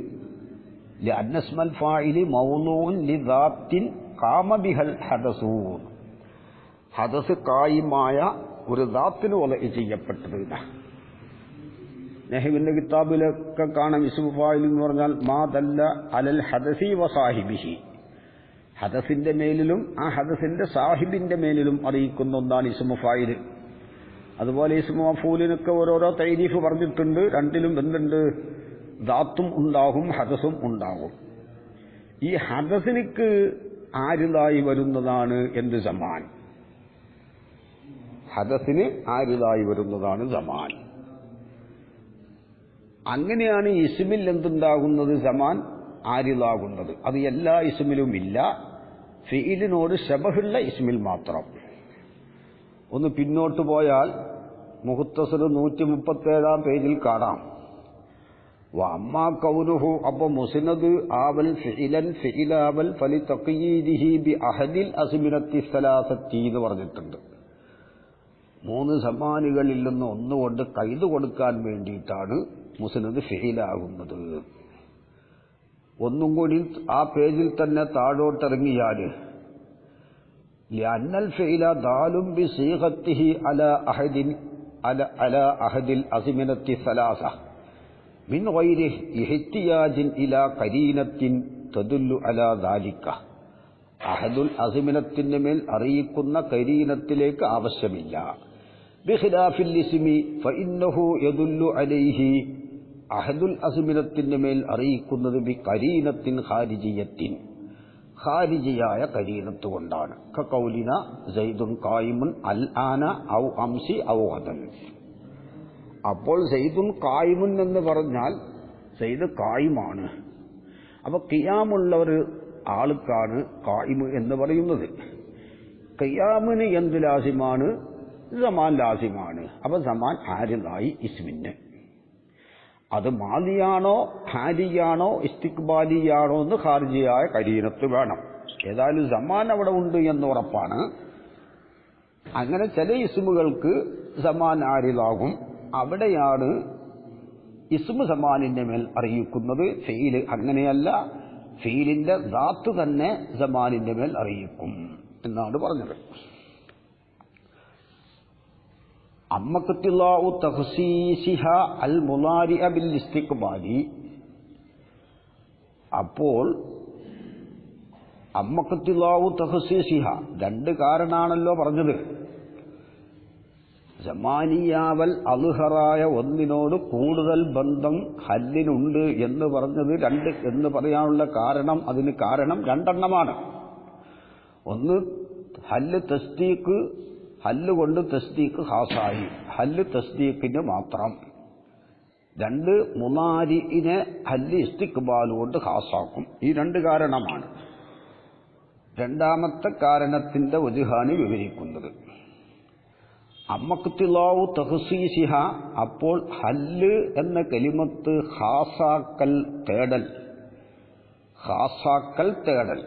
ലഅന്നസ്മൽ ഫായിലി മൗലൂൻ ലിദാത്തിൻ ഖാമ ബിഹൽ ഹദസു, ഹദസ് കായിമായ ഒരു ദാത്തിന് വലഇ ചെയ്യപ്പെട്ടത്. നഹ്വിന്റെ കിതാബിലൊക്കെ കാണാം ഇസ്മു ഫായിൽ എന്ന് പറഞ്ഞാൽ മാ ദല്ല അലൽ ഹദസി വസാഹിബിഹി, ഹദസിന്റെ മേലിലും ആ ഹദസിന്റെ സാഹിബിന്റെ മേലിലും അറിയിക്കുന്ന ഒന്നാണ് ഇസ്മു ഫായിൽ. അതുപോലെ ഇസ്മു മഫൂലിനൊക്കെ ഓരോരോ തൈരീഫ് പറഞ്ഞിട്ടുണ്ട്. രണ്ടിലും എന്തുണ്ട്? ദാത്തും ഉണ്ടാകും ഹദസും ഉണ്ടാകും. ഈ ഹദസിനിക്ക് ആരിതായി വരുന്നതാണ് എന്ത് സമാൻ? ഹദസിന് ആരിതായി വരുന്നതാണ് സമാൻ. അങ്ങനെയാണ് ഇസ്മിൽ എന്തുണ്ടാകുന്നത്? സമാൻ ആരിതാകുന്നത്. അത് എല്ലാ ഇസ്മിലും ഇല്ല, ഫിഇലിനോട് ശബഹുള്ള ഇസ്മിൽ മാത്രം. ഒന്ന് പിന്നോട്ട് പോയാൽ മുഖ്തസർ 137 പേജിൽ കാണാം. വഅമ്മാ കൗനുഹു, അപ്പൊ മുസ്നദ് ആവൽ ഫിഇലൻ ഫിഇലാവൽ ഫലി തഖയീദിഹി ബി അഹദിൽ അസ്മിനത്തി സലാസത്തി എന്ന് പറഞ്ഞിട്ടുണ്ട്. 3 സമാനുകളിൽ നിന്ന് ഒന്നുകൊണ്ട് കൈത് കൊടുക്കാൻ വേണ്ടിയിട്ടാണ് മുസ്നദ് ഫിഇലാകുന്നത്. ഒന്നും കൂടി ആ പേജിൽ തന്നെ താഴോട്ടിറങ്ങിയാൽ ലഅന്നൽ ഫിഇല ദാലും ബിസീഗത്തിഹി അലാ അഹദിൽ അസ്മിനത്തി സലാസ മിൻ ഗൈരി ഇഹ്തിയാജിൻ ഇലാ ഖരീനത്തിൻ തദുല്ലു അലാ ദാലിക. അഹദുൽ അസ്മിനത്തിന്റെ മേൽ അറിയിക്കുന്ന ഖരീനത്തിലേക്ക് ആവശ്യമില്ല. ബിഖിലാഫിൽ ഇസ്മി ഫഇന്നഹു യദുല്ലു അലൈഹി, അഹദുൽ അസ്മിനത്തിന്റെ മേൽ അറിയിക്കുന്നത് ബി ഖരീനത്തിൻ ഖാരിജിയത്തിൻ, ഖാരിജിയായ ഖരീനത്ത് കൊണ്ടാണ്. കഖൗലിന സൈദുൻ ഖായിമുൻ അൽ ആന ഔ അംസി ഔ ഗദൻ. അപ്പോൾ സൈദുൻ ഖായിമുൻ എന്ന് പറഞ്ഞാൽ സൈദ് ഖായിമാണ്. അപ്പൊ ഖിയാമുള്ള ഒരു ആൾക്കാണ് ഖായിമ് എന്ന് പറയുന്നത്. ഖിയാമിന് എന്ത് ലാസിമാണ്? സമാൻ ലാസിമാണ്. അപ്പൊ സമാൻ ആരിതായി ഇസ്മിന്. അത് മാദിയാണോ ഹാരിയാണോ ഇസ്തിഖ്ബാലിയാണോ എന്ന് ഖാരിജിയായ ഖരീനത്ത് വേണം. ഏതായാലും സമാൻ അവിടെ ഉണ്ട് എന്ന് ഉറപ്പാണ്. അങ്ങനെ ചില ഇസ്മുകൾക്ക് സമാൻ ആരിതാകും. അവിടെയാണ് ഇസ്മു സമാനിന്റെ മേൽ അറിയിക്കുന്നത്. ഫീല് അങ്ങനെയല്ല, ഫീലിന്റെ ദാത്ത് തന്നെ സമാനിന്റെ മേൽ അറിയിക്കും എന്നാണ് പറഞ്ഞത്. അമ്മഖ്തിലാഉ തഖ്സീസിഹ അൽ മുലാരിഅ ബിൽ ഇസ്തിഖ്ബാലി. അപ്പോൾ അമ്മഖ്തിലാഉ തഖ്സീസിഹ 2 കാരണാണല്ലോ പറഞ്ഞത്. സമാനിയാവൽ അൽഹറായ ഒന്നിനോട് കൂടുതൽ ബന്ധം ഹല്ലിനുണ്ട് എന്ന് പറഞ്ഞത് 2 എന്ന് പറയാനുള്ള കാരണം, അതിന് കാരണം 2 എണ്ണമാണ്. ഒന്ന് ഹല്ല് തസ്ദീഖ്, ഹല്ല് കൊണ്ട് തസ്ദീഖ് ഖാസായി, ഹല്ല് തസ്ദീഖിന് മാത്രം. 2 മുനാരിനെ ഹല്ല് ഇസ്തിഖ്ബാൽ കൊണ്ട് ഖാസാക്കും. ഈ 2 കാരണമാണ്. രണ്ടാമത്തെ കാരണത്തിന്റെ വജ്ഹാണ് വിവരിക്കുന്നത്. അമ്മഖ്തിലാഉ തഖ്സീസിഹ, അപ്പോൾ ഹല്ല് എന്ന കലിമത്ത് ഖാസാക്കൽ തേടൽ, ഖാസാക്കൽ തേടൽ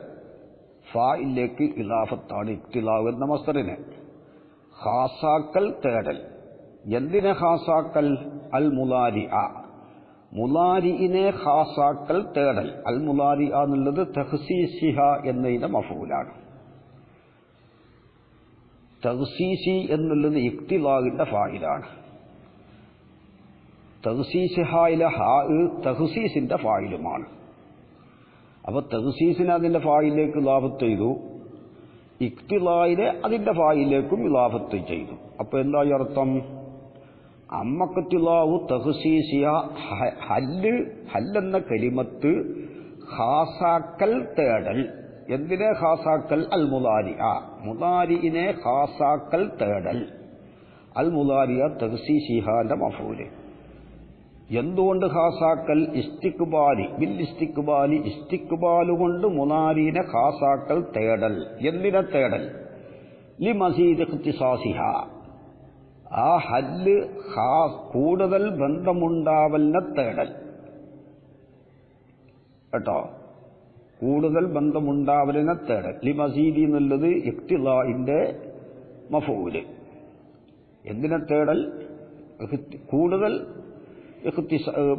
ഫായിലേക്ക് ഇലാഫത്താണ് ഇഖ്തിലാഉ എന്ന മസ്ദറിന്. ഖാസാക്കൽ തേടൽ. എന്തിനെ ഖാസാക്കൽ? അൽ മുലാരിഅ, മുലാരിഇനെ ഖാസാക്കൽ തേടൽ. അൽ മുലാരിഅ എന്നുള്ളത് തഖ്സീസിഹ എന്നതിന്റെ മഫൂലാണ്. തഖ്സീസി എന്നുള്ളത് ഇഖ്തിലാഇന്റെ ഫായിലാണ്. തഖ്സീസിഹായിലെ ഹാ തഖ്സീസിന്റെ ഫായിലുമാണ്. അപ്പൊ തഖ്സീസിനെ അതിന്റെ ഫായിലേക്ക് ഇലാഫത്ത് ചെയ്തു, ഇഖ്തിലാഇനെ അതിന്റെ ഫായിലേക്കും ഇലാഫത്ത് ചെയ്തു. അപ്പൊ എന്തായി അർത്ഥം? അമ്മഖ്തിലാഉ തഖ്സീസിഹ, ഹല്ലെന്ന കലിമത്ത് ഖാസാക്കൽ തേടൽ. എന്തിനെ ഖാസാക്കൽ? അൽ മുലാരിഅ, മുലാരിഇനെ ഖാസാക്കൽ തേടൽ. അൽ മുലാരിഅ തഖ്സീസിഹാന്റെ മഫൂല്. എന്തുകൊണ്ട് ഖാസാക്കൽ? ഇസ്തിഖ്ബാലി, ബിൽ ഇസ്തിഖ്ബാലി, ഇസ്തിഖ്ബാലുകൊണ്ട് മുലാരിനെ ഖാസാക്കൽ തേടൽ. എന്തിനെ തേടൽ? ലി മസീദ് ഇഖ്തിസാസിഹ, ആ ഹല്ല് കൂടുതൽ ബന്ധമുണ്ടാവലിനെ തേടൽ. കേട്ടോ, കൂടുതൽ ബന്ധമുണ്ടാവലിനെ തേടൽ. ലി മസീദി എന്നുള്ളത് ഇഖ്തിലാഇന്റെ മഫൂല്. എന്തിനെ തേടൽ? കൂടുതൽ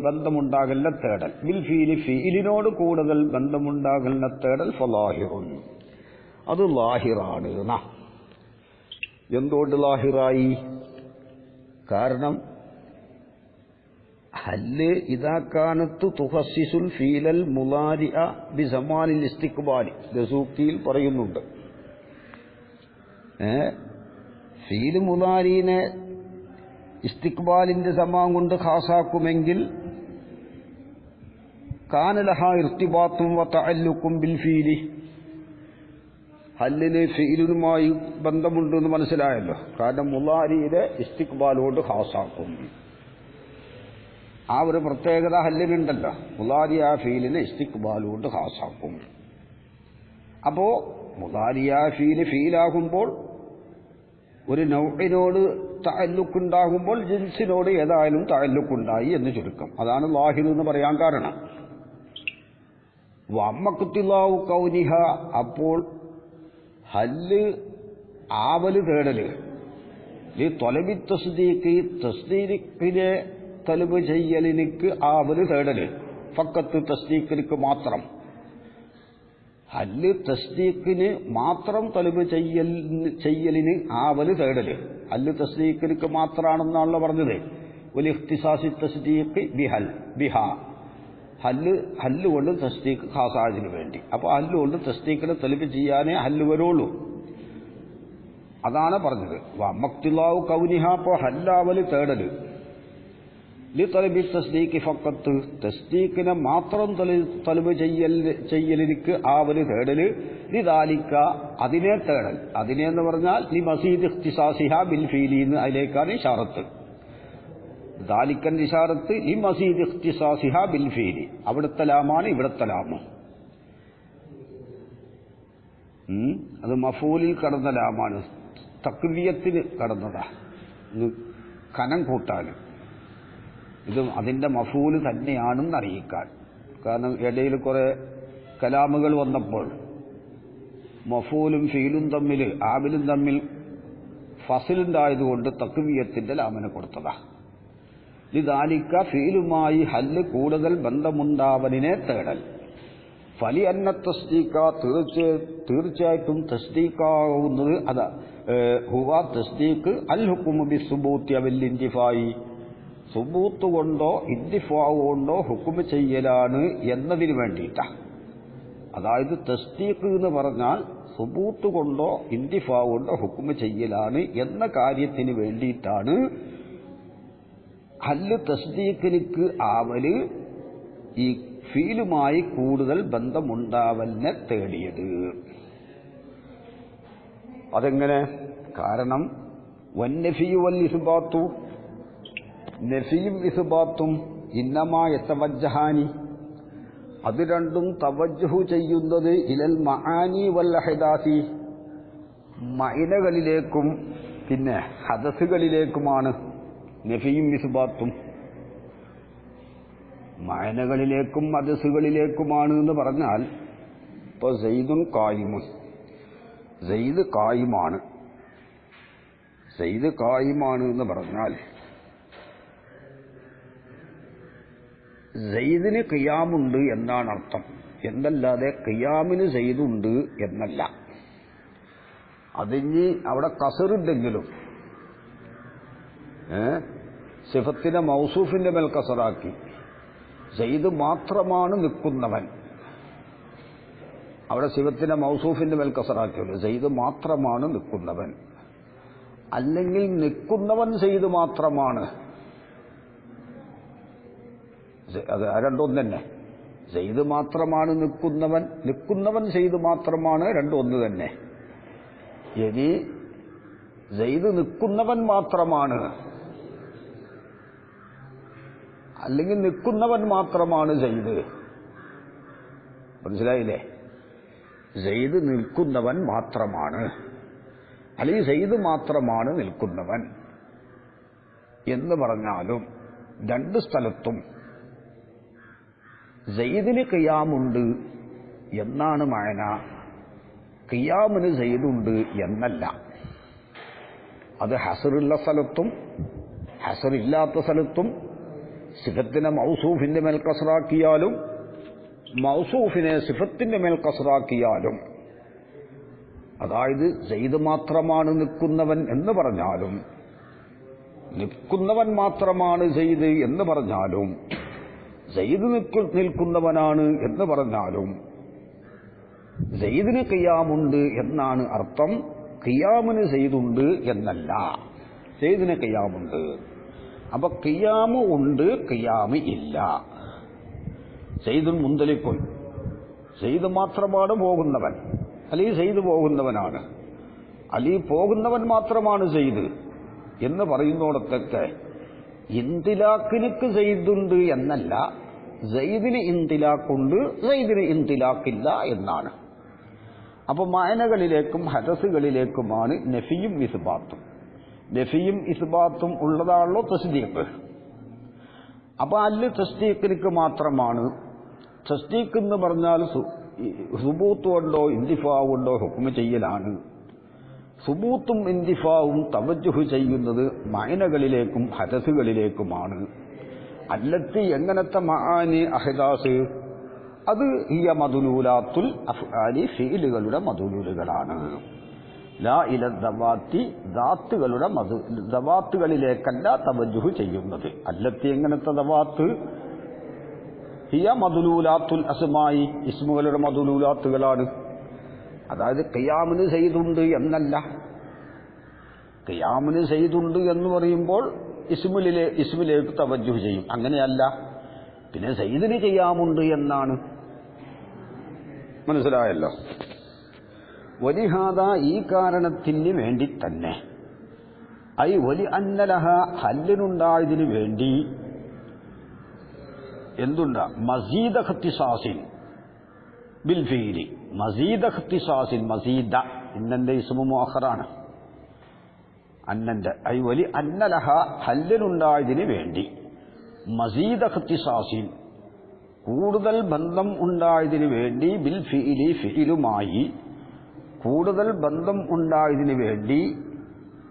ബന്ധമുണ്ടാകലിനെ തേടൽ. ബിൽ ഫീലി ഫീലിനോട് കൂടുതൽ ബന്ധമുണ്ടാകലിനെ തേടൽ ഫലാഹിറുൻ, അത് ലാഹിറാണ്. എന്തുകൊണ്ട് ലാഹിറായി? കാരണം ഹല്ല് ഇദാകാനത്തു തുഖസ്സിസുൽ ഫീലൽ മുലാരിഅ ബിസമാനിൽ ഇസ്തിഖ്ബാലി, ദസൂക്കിയിൽ പറയുന്നുണ്ട്. ഫീൽ മുലാരിനെ ഇസ്തിഖ്ബാലിന്റെ സമാൻ കൊണ്ട് ഖാസാക്കുമെങ്കിൽ കാന ലഹാ ഇർത്തിബാത്തും വ തഅല്ലുഖും ബിൽ ഫീലി, ഹല്ലിന് ഫീലുമായി ബന്ധമുണ്ട് എന്ന് മനസ്സിലായല്ലോ. കാരണം മുലാരിയെ ഇസ്തിഖ്ബാലോട് ഖാസാക്കും. ആ ഒരു പ്രത്യേകത ഹല്ലിനുണ്ടല്ലോ. മുലാരിയ ഫീലിനെ ഇസ്തിഖ്ബാലോട് ഖാസാക്കും. അപ്പോ മുലാരിയ ഫീലാകുമ്പോൾ ഒരു നൗഇനോട് തഅല്ലുഖുണ്ടാകുമ്പോൾ ജിൻസിനോട് ഏതായാലും തഅല്ലുഖുണ്ടായി എന്ന് ചുരുക്കം. അതാണ് ലാഹിർ എന്ന് പറയാൻ കാരണം. വമ്മഖ്തിലാഉ കൗനിഹ, അപ്പോൾ ഹല്ല് ആവല് തേടല് ഈ തൊലബി തസ്ദീഖ്, തസ്ദീഖിനെ തലബ് ചെയ്യലിനിക്ക് ആവല് തേടല്, ഫക്കത്ത് തസ്ദീഖിനിക്ക് മാത്രം. ഹല്ല് തസ്ദീഖിന് മാത്രം തലബ് ചെയ്യലിന് ആവല് തേടല്. ഹല്ല് തസ്ദീഖിനിക്ക് മാത്രമാണെന്നാണല്ലോ പറഞ്ഞത്. ഒരു ഇഖ്തിസാസി തസ്ദീഖ് ബിഹ, ഹല്ല് കൊണ്ട് തസ്ദീഖ് ഖാസാജിന് വേണ്ടി. അപ്പോൾ ഹല്ല് കൊണ്ട് തസ്ദീഖിനെ തലബ് ചെയ്യാനേ ഹല്ല് വരുള്ളൂ. അതാണ് പറഞ്ഞത്. വമ്മഖ്തിലാഉ കൗനിഹ, അപ്പോൾ ഹല്ലാവല് തേടല് ലിതലബി തസ്ദീഖ് ഫഖത്ത്, തസ്ദീഖിനെ മാത്രം തലബ് ചെയ്യലിനിക്ക് ആവല് തേടല്. ലിദാലിക, അതിനെ തേടൽ. അതിനെ എന്ന് പറഞ്ഞാൽ ലി മസീദ് ഇഖ്തിസാസിഹ ബിൽ ഫീലി, അതിലേക്കാണ് ഇശാറത്ത്. ദാലിക്കൻ ഇശാറത്ത് ലി മസീദ് ഇഖ്തിസാസിഹ ബിൽ ഫീലി, അവിടുത്തെ ലാമാണ് ഇവിടുത്തെ ലാമ്. അത് മഫൂലിൽ കടന്ന ലാമാണ്, തക്വിയത്തിന് കടന്നതാ, കനം കൂട്ടാൻ. ഇത് അതിന്റെ മഫൂല് തന്നെയാണെന്ന് അറിയിക്കാൻ. കാരണം ഇടയിൽ കുറെ കലാമുകൾ വന്നപ്പോൾ മഫൂലും ഫീലും തമ്മിൽ, ആമിലും തമ്മിൽ ഫസിലുണ്ടായതുകൊണ്ട് തക്വിയത്തിന്റെ ലാമനെ കൊടുത്തതാ. ലിദാലിക, ഫീലുമായി ഹല്ല് കൂടുതൽ ബന്ധമുണ്ടാവലിനെ തേടൽ. ഫലി അന്ന തസ്ദീഖ, തീർച്ചയായിട്ടും തസ്ദീഖാവുന്നത് അതാ ഹുവ തസ്ദീഖ് അൽ ഹുക്മു ബിസ്സുബൂത്തി അവൽ ഇന്തിഫായി, സുബൂത്ത് കൊണ്ടോ ഇന്തിഫാവ് കൊണ്ടോ ഹുക്മ ചെയ്യലാണ് എന്നതിന് വേണ്ടിയിട്ടാ. അതായത് തസ്ദീഖ് എന്ന് പറഞ്ഞാൽ സുബൂത്ത് കൊണ്ടോ ഇന്തിഫാവ് കൊണ്ടോ ഹുക്മ ചെയ്യലാണ് എന്ന കാര്യത്തിന് വേണ്ടിയിട്ടാണ് ഹല്ല് തസ്ദീഖിനിക്ക് ആവല് ഈ ഫീലുമായി കൂടുതൽ ബന്ധമുണ്ടാവലിനെ തേടിയത്. അതെങ്ങനെ? കാരണം വന്നഫിയു വൽ ഇസ്ബാത്തു, നഫിയും ഇസ്ബാത്തും ഇന്നമാ യതവജ്ജഹാനി, അത് രണ്ടും തവജ്ജുഹു ചെയ്യുന്നത് ഇലൽ മആനി വൽ അഹദാസി, മഅനകളിലേക്കും പിന്നെ ഹദസുകളിലേക്കുമാണ്. നഫിയും ഇസ്ബാത്തും മഅനകളിലേക്കും ഹദസുകളിലേക്കുമാണ് എന്ന് പറഞ്ഞാൽ, ഇപ്പൊ സയ്യിദുൻ ഖായിമുൻ, സയ്യിദ് ഖായിമാണ്. സയ്യിദ് ഖായിമാണ് എന്ന് പറഞ്ഞാൽ സയ്യിദിന് ഖിയാമുണ്ട് എന്നാണ് അർത്ഥം, എന്നല്ലാതെ ഖിയാമിന് സയ്യിദുണ്ട് എന്നല്ല. അതിന് അവിടെ കസറുണ്ടെങ്കിലും സിഫത്തിനെ മൗസൂഫിന്റെ മേൽ കസറാക്കി സയ്യിദ് മാത്രമാണ് നിൽക്കുന്നവൻ. അവിടെ സിഫത്തിനെ മൗസൂഫിന്റെ മേൽ കസറാക്കിയുള്ളൂ, സയ്യിദ് മാത്രമാണ് നിൽക്കുന്നവൻ. അല്ലെങ്കിൽ നിൽക്കുന്നവൻ സയ്യിദ് മാത്രമാണ്, അത് രണ്ടും തന്നെ. സയ്യിദ് മാത്രമാണ് നിൽക്കുന്നവൻ, നിൽക്കുന്നവൻ സയ്യിദ് മാത്രമാണ്, രണ്ടും ഒന്ന് തന്നെ. ഇനി സയ്യിദ് നിൽക്കുന്നവൻ മാത്രമാണ്, അല്ലെങ്കിൽ നിൽക്കുന്നവൻ മാത്രമാണ് സയ്യിദ്. മനസ്സിലായില്ലേ? സയ്യിദ് നിൽക്കുന്നവൻ മാത്രമാണ്, അല്ലെങ്കിൽ സയ്യിദ് മാത്രമാണ് നിൽക്കുന്നവൻ എന്ന് പറഞ്ഞാലും രണ്ട് സ്ഥലത്തും സയ്യിദിന് ഖിയാമുണ്ട് എന്നാണ് മഅന, ഖിയാമിന് സയ്യിദുണ്ട് എന്നല്ല. അത് ഹസറുള്ള സ്ഥലത്തും ഹസറില്ലാത്ത സ്ഥലത്തും സിഫത്തിനെ മൗസൂഫിന്റെ മേൽ കസ്റാക്കിയാലും മൗസൂഫിനെ സിഫത്തിന്റെ മേൽ കസ്റാക്കിയാലും, അതായത് സെയ്ദ് മാത്രമാണ് നിൽക്കുന്നവൻ എന്ന് പറഞ്ഞാലും, നിൽക്കുന്നവൻ മാത്രമാണ് സെയ്ദ് എന്ന് പറഞ്ഞാലും, സെയ്ദ് നിൽക്കുന്നവനാണ് എന്ന് പറഞ്ഞാലും, സെയ്ദിന് ഖിയാമുണ്ട് എന്നാണ് അർത്ഥം. ഖിയാമിന് സെയ്ദുണ്ട് എന്നല്ല, സെയ്ദിന് ഖിയാമുണ്ട്. അപ്പൊ ഖിയാമ് ഉണ്ട്, ഖിയാമ് ഇല്ല. സെയ്ദുൻ മുന്തലിക്കുൻ, സെയ്ദ് മാത്രമാണ് പോകുന്നവൻ, അലി സെയ്ദ് പോകുന്നവനാണ്, അലി പോകുന്നവൻ മാത്രമാണ് സെയ്ദ് എന്ന് പറയുന്നിടത്തൊക്കെ ഇന്തിലാക്കിനിക്ക് സെയ്ദുണ്ട് എന്നല്ല, സെയ്ദിന് ഇന്തിലാക്കുണ്ട്, സെയ്ദിന് ഇന്തിലാക്കില്ല എന്നാണ്. അപ്പൊ മായനകളിലേക്കും ഹദസുകളിലേക്കുമാണ് നഫിയും ഇസ്ബാത്തും. നഫിയും ഇസ്ബാത്തും ഉള്ളതാണല്ലോ തസ്ദീഖ്. അപ്പൊ അല്ല് തസ്ദീഖിനിക്ക് മാത്രമാണ്. തസ്ദീഖ് എന്ന് പറഞ്ഞാൽ സുബൂത്ത് കൊണ്ടോ ഇന്തിഫാവ് കൊണ്ടോ ഹുക്മ ചെയ്യലാണ്. സുബൂത്തും ഇന്തിഫാവും തവജ്ജുഹ് ചെയ്യുന്നത് മായനകളിലേക്കും ഹദസുകളിലേക്കുമാണ്. അല്ലത്തി എങ്ങനത്തെ മആനി അഹ്ദാസ്, അത് ഹിയ മദുലൂലാത്തുൽ അഫ്ആലി, ഫീലുകളുടെ മദുലൂലുകളാണ്. ലാ ഇല ദവാത്തി, ദാത്തുകളുടെ ദവാത്തുകളിലേക്കല്ല തവജ്ജുഹ് ചെയ്യുന്നത്. അല്ലത്തി എങ്ങനത്തെ ദവാത്ത്, ഹിയ മദുലൂലാത്തുൽ അസ്മായി, ഇസ്മുകളുടെ മദുലൂലാത്തുകളാണ്. അതായത് ഖിയാമിന് സെയ്ദുണ്ട് എന്നല്ല. ഖിയാമിന് സെയ്ദുണ്ട് എന്ന് പറയുമ്പോൾ ഇസ്മിലേക്ക് തവജ്ജുഹ് ചെയ്യും, അങ്ങനെയല്ല. പിന്നെ സെയ്ദിന് ഖിയാമുണ്ട് എന്നാണ്. മനസ്സിലായല്ലോ. വലിഹാദ, ഈ കാരണത്തിന് വേണ്ടി തന്നെ, ഐ വലി അന്നലഹ, ഹല്ലിനുണ്ടായതിനു വേണ്ടി എന്തുണ്ടാ, മസീദ ഖത്തിസാസിൻ ബിൽ ഫീലി, മസീദ ഖത്തിസാസിൻ, മസീദ ഇന്നന്റെ ഇസ്മു മുഅഖറാണ്, അന്നന്റെ. ഐ വലി അന്നലഹ, ഹല്ലിനുണ്ടായതിനു വേണ്ടി, മസീദ ഖത്തിസാസിൻ, കൂടുതൽ ബന്ധം ഉണ്ടായതിനു വേണ്ടി, ബിൽ ഫീലി, ഫീലുമായി കൂടുതൽ ബന്ധം ഉണ്ടായതിനു വേണ്ടി,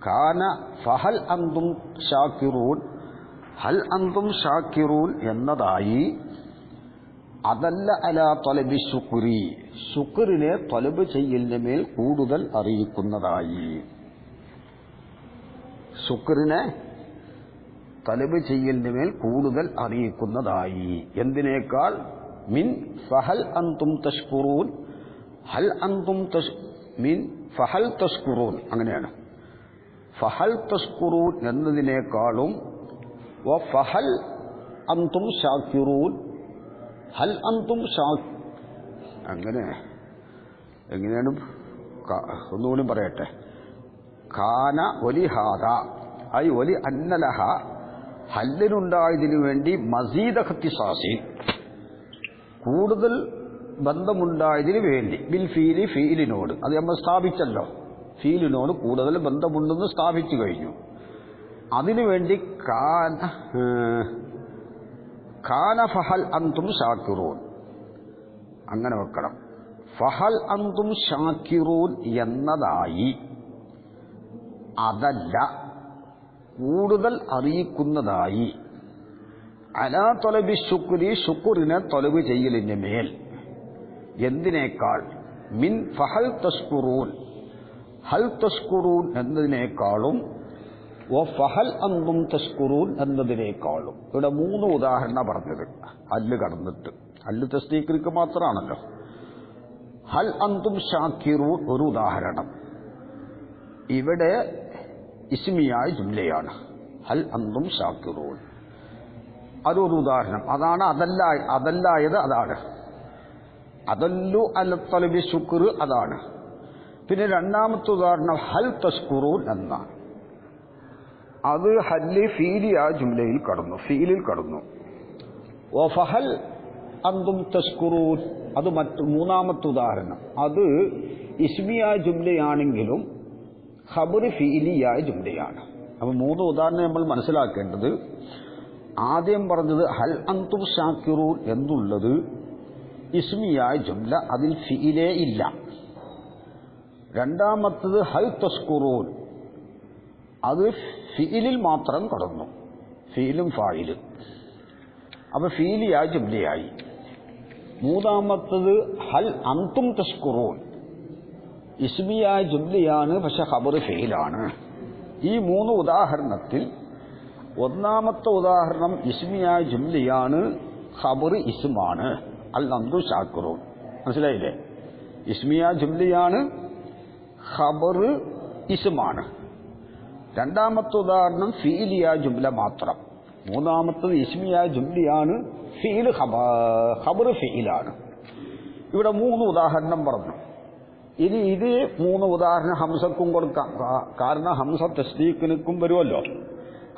കാന ഫഹൽ അന്തും ഷാക്കിറൂൻ, ഹൽ അന്തും ഷാക്കിറൂൻ എന്നതായി. അതല്ല അലാ ത്വലബി ശുക്രി, ശുക്രിനെ ത്വലബ് ചെയ്യലിന് മേൽ കൂടുതൽ അറിയിക്കുന്നതായി. ശുക്രിനെ ത്വലബ് ചെയ്യലിന് മേൽ കൂടുതൽ അറിയിക്കുന്നതായി. എന്തിനേക്കാൾ? മിൻ ഫഹൽ അന്തും തഷ്കുറൂൻ, ഹൽ അന്തും മിൻ ഫഹൽ തഷ്കുറൂൻ, അങ്ങനെയാണ്. ഫഹൽ തഷ്കുറൂൻ എന്നതിനേക്കാളും വ ഫഹൽ അന്തും ഷാക്കിറൂൻ, ഹൽ അന്തും അങ്ങനെ എങ്ങനെയാണ്? ഒന്നുകൂടി പറയട്ടെ. കാന വലിഹാദ, ഐ വലി അന്നലഹ, ഹല്ലിനുണ്ടായതിനു വേണ്ടി, മസീദ ഖത്തിസാസി, കൂടുതൽ ബന്ധമുണ്ടായതിനു വേണ്ടി, ബിൽ ഫീലി, ഫീലിനോട്. അത് നമ്മൾ സ്ഥാപിച്ചല്ലോ, ഫീലിനോട് കൂടുതൽ ബന്ധമുണ്ടെന്ന് സ്ഥാപിച്ചു കഴിഞ്ഞു. അതിനുവേണ്ടി കാന ഫഹൽ അന്തും ഷാക്കിറൂൻ, അങ്ങനെ വെക്കണം. ഫഹൽ അന്തും ഷാക്കിറൂൻ എന്നതായി. അതല്ല, കൂടുതൽ അറിയിക്കുന്നതായി. അലാ ത്വലബി ശുക്രി, ശുക്രിനെ ത്വലബ് ചെയ്യലിന് മേൽ. എന്തിനേക്കാൾ? മിൻ ഫഹൽ തഷ്കുറൂൻ, ഹൽ തഷ്കുറൂൻ എന്നതിനേക്കാളും ഫഹൽ അന്തും തഷ്കുറൂൻ എന്നതിനേക്കാളും. ഇവിടെ 3 ഉദാഹരണം പറഞ്ഞത് അല്ല് കടന്നിട്ട്. അല്ല് തസ്ദീഖിക്ക് മാത്രമാണല്ലോ. ഹൽ അന്തും ഷാക്കിറൂൻ ഒരു ഉദാഹരണം. ഇവിടെ ഇസ്മിയായ ജുംലയാണ്. ഹൽ അന്തും ഷാക്കിറൂൻ അതൊരു ഉദാഹരണം. അതാണ് അതല്ലായത്, അതാണ് അതല്ലു അല ത്വലബി ശുക്ർ, അതാണ്. പിന്നെ രണ്ടാമത്തെ ഉദാഹരണം ഹൽ തഷ്കുറൂൻ എന്നാണ്. അത് ഹല്ല് ഫീലിയായ ജുംലയിൽ കടന്നു, ഫീലിൽ കടന്നു. ഓ ഫഹൽ അന്തും തഷ്കുറൂൻ, അത് മൂന്നാമത്തെ ഉദാഹരണം. അത് ഇസ്മിയായ ജുംലയാണെങ്കിലും ഖബർ ഫീലിയായ ജുംലയാണ്. അപ്പോൾ 3 ഉദാഹരണം നമ്മൾ മനസ്സിലാക്കേണ്ടത്. ആദ്യം പറഞ്ഞത് ഹൽ അന്തും ഷാക്കിറൂൻ എന്നുള്ളത് ഇസ്മിയായ ജുംല, അതിൽ ഫീലേ ഇല്ല. രണ്ടാമത്തത് ഹൽ തഷ്കുറൂൻ, അത് ഫീലിൽ മാത്രം കടന്നു. ഫീലും ഫായിലും. അപ്പൊ ഫീലിയായി ജുംലയായി. മൂന്നാമത്തത് ഹൽ അന്തും തഷ്കുറൂൻ, ഇസ്മിയായ ജുംലയാണ്, പക്ഷെ ഖബർ ഫീലാണ്. ഈ മൂന്ന് ഉദാഹരണത്തിൽ ഒന്നാമത്തെ ഉദാഹരണം ഇസ്മിയായ ജുംലയാണ്, ഖബർ ഇസ്മാണ്, അൽ അന്തും ഷാക്കിറൂൻ. മനസ്സിലായില്ലേ? ഇസ്മിയായ ജുംലയാണ്, ഖബർ ഇസ്മാണ്. രണ്ടാമത്തെ ഉദാഹരണം ഫീലിയ ജുംല മാത്രം. മൂന്നാമത്തത് ഇസ്മിയ ജുംലയാണ്, ഫീൽ ഖബർ ഫീലാണ്. ഇവിടെ മൂന്ന് ഉദാഹരണം പറഞ്ഞു. ഇനി ഇത് മൂന്ന് ഉദാഹരണം ഹംസക്കും കൊടുക്കാം. കാരണം ഹംസ തസ്ദീഖിനും വരുമല്ലോ.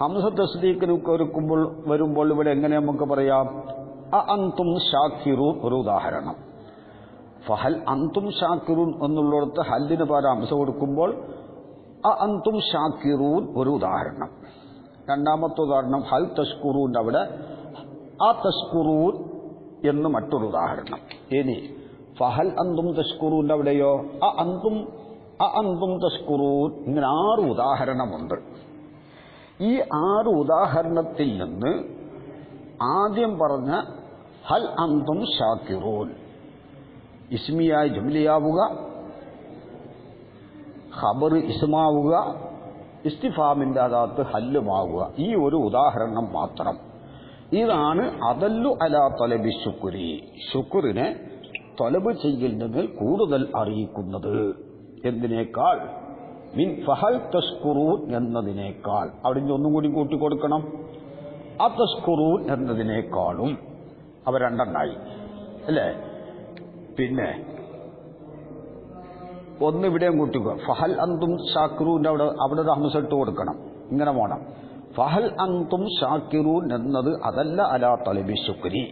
ഹംസ തസ്ദീഖിനും വരുമ്പോൾ ഇവിടെ എങ്ങനെ നമുക്ക് പറയാം? അഅന്തും ഷാക്കിറൂൻ ഒരു ഉദാഹരണം. ഫഹൽ അന്തും ഷാക്കിറൂൻ എന്നുള്ളിടത്ത് ഹല്ലിന് പകരം ഹംസ കൊടുക്കുമ്പോൾ അഅന്തും ഷാക്കിറൂൻ ഒരു ഉദാഹരണം. രണ്ടാമത്തെ ഉദാഹരണം ഹൽ തഷ്കുറൂൻ, അവിടെ ആ തഷ്കുറൂൻ എന്ന് മറ്റൊരു ഉദാഹരണം. ഇനി ഫഹൽ അന്തും തഷ്കുറൂൻ അവിടെയോ അഅന്തും തഷ്കുറൂൻ. ഇങ്ങനെ 6 ഉദാഹരണമുണ്ട്. ഈ 6 ഉദാഹരണത്തിൽ നിന്ന് ആദ്യം പറഞ്ഞ ഹൽ അന്തും ഷാക്കിറൂൻ ഇസ്മിയായ ജുംലയാവുക, ഖബർ ഇസ്മാവുക, ഇസ്തിഫാമിന്റെ അദാത്ത് ഹല്ലുമാവുക. ഈ ഒരു ഉദാഹരണം മാത്രം. ഇതാണ് അദല്ലു അലാ തലബി ശുക്രി, ശുക്രിനെ തൊലബ് ചെയ്യലിന് കൂടുതൽ അറിയിക്കുന്നത്. എന്തിനേക്കാൾ? മിൻ ഫഹൽ തഷ്കുറൂൻ എന്നതിനേക്കാൾ. അവിടെ ഒന്നും കൂടി കൂട്ടിക്കൊടുക്കണം. ആ തഷ്കുറൂൻ എന്നതിനേക്കാളും. അവ രണ്ടെണ്ണായി അല്ലേ? പിന്നെ ഒന്ന് ഇവിടെയും കൂട്ടിക്കുക. ഫഹൽ അന്തും ഷാക്കിറൂൻ അവിടെ ഹംസ ഇട്ട് കൊടുക്കണം. ഇങ്ങനെ വേണം. ഫഹൽ അന്തും ഷാക്കിറൂൻ എന്നത് അതല്ല അലാ തലബി ശുക്രി,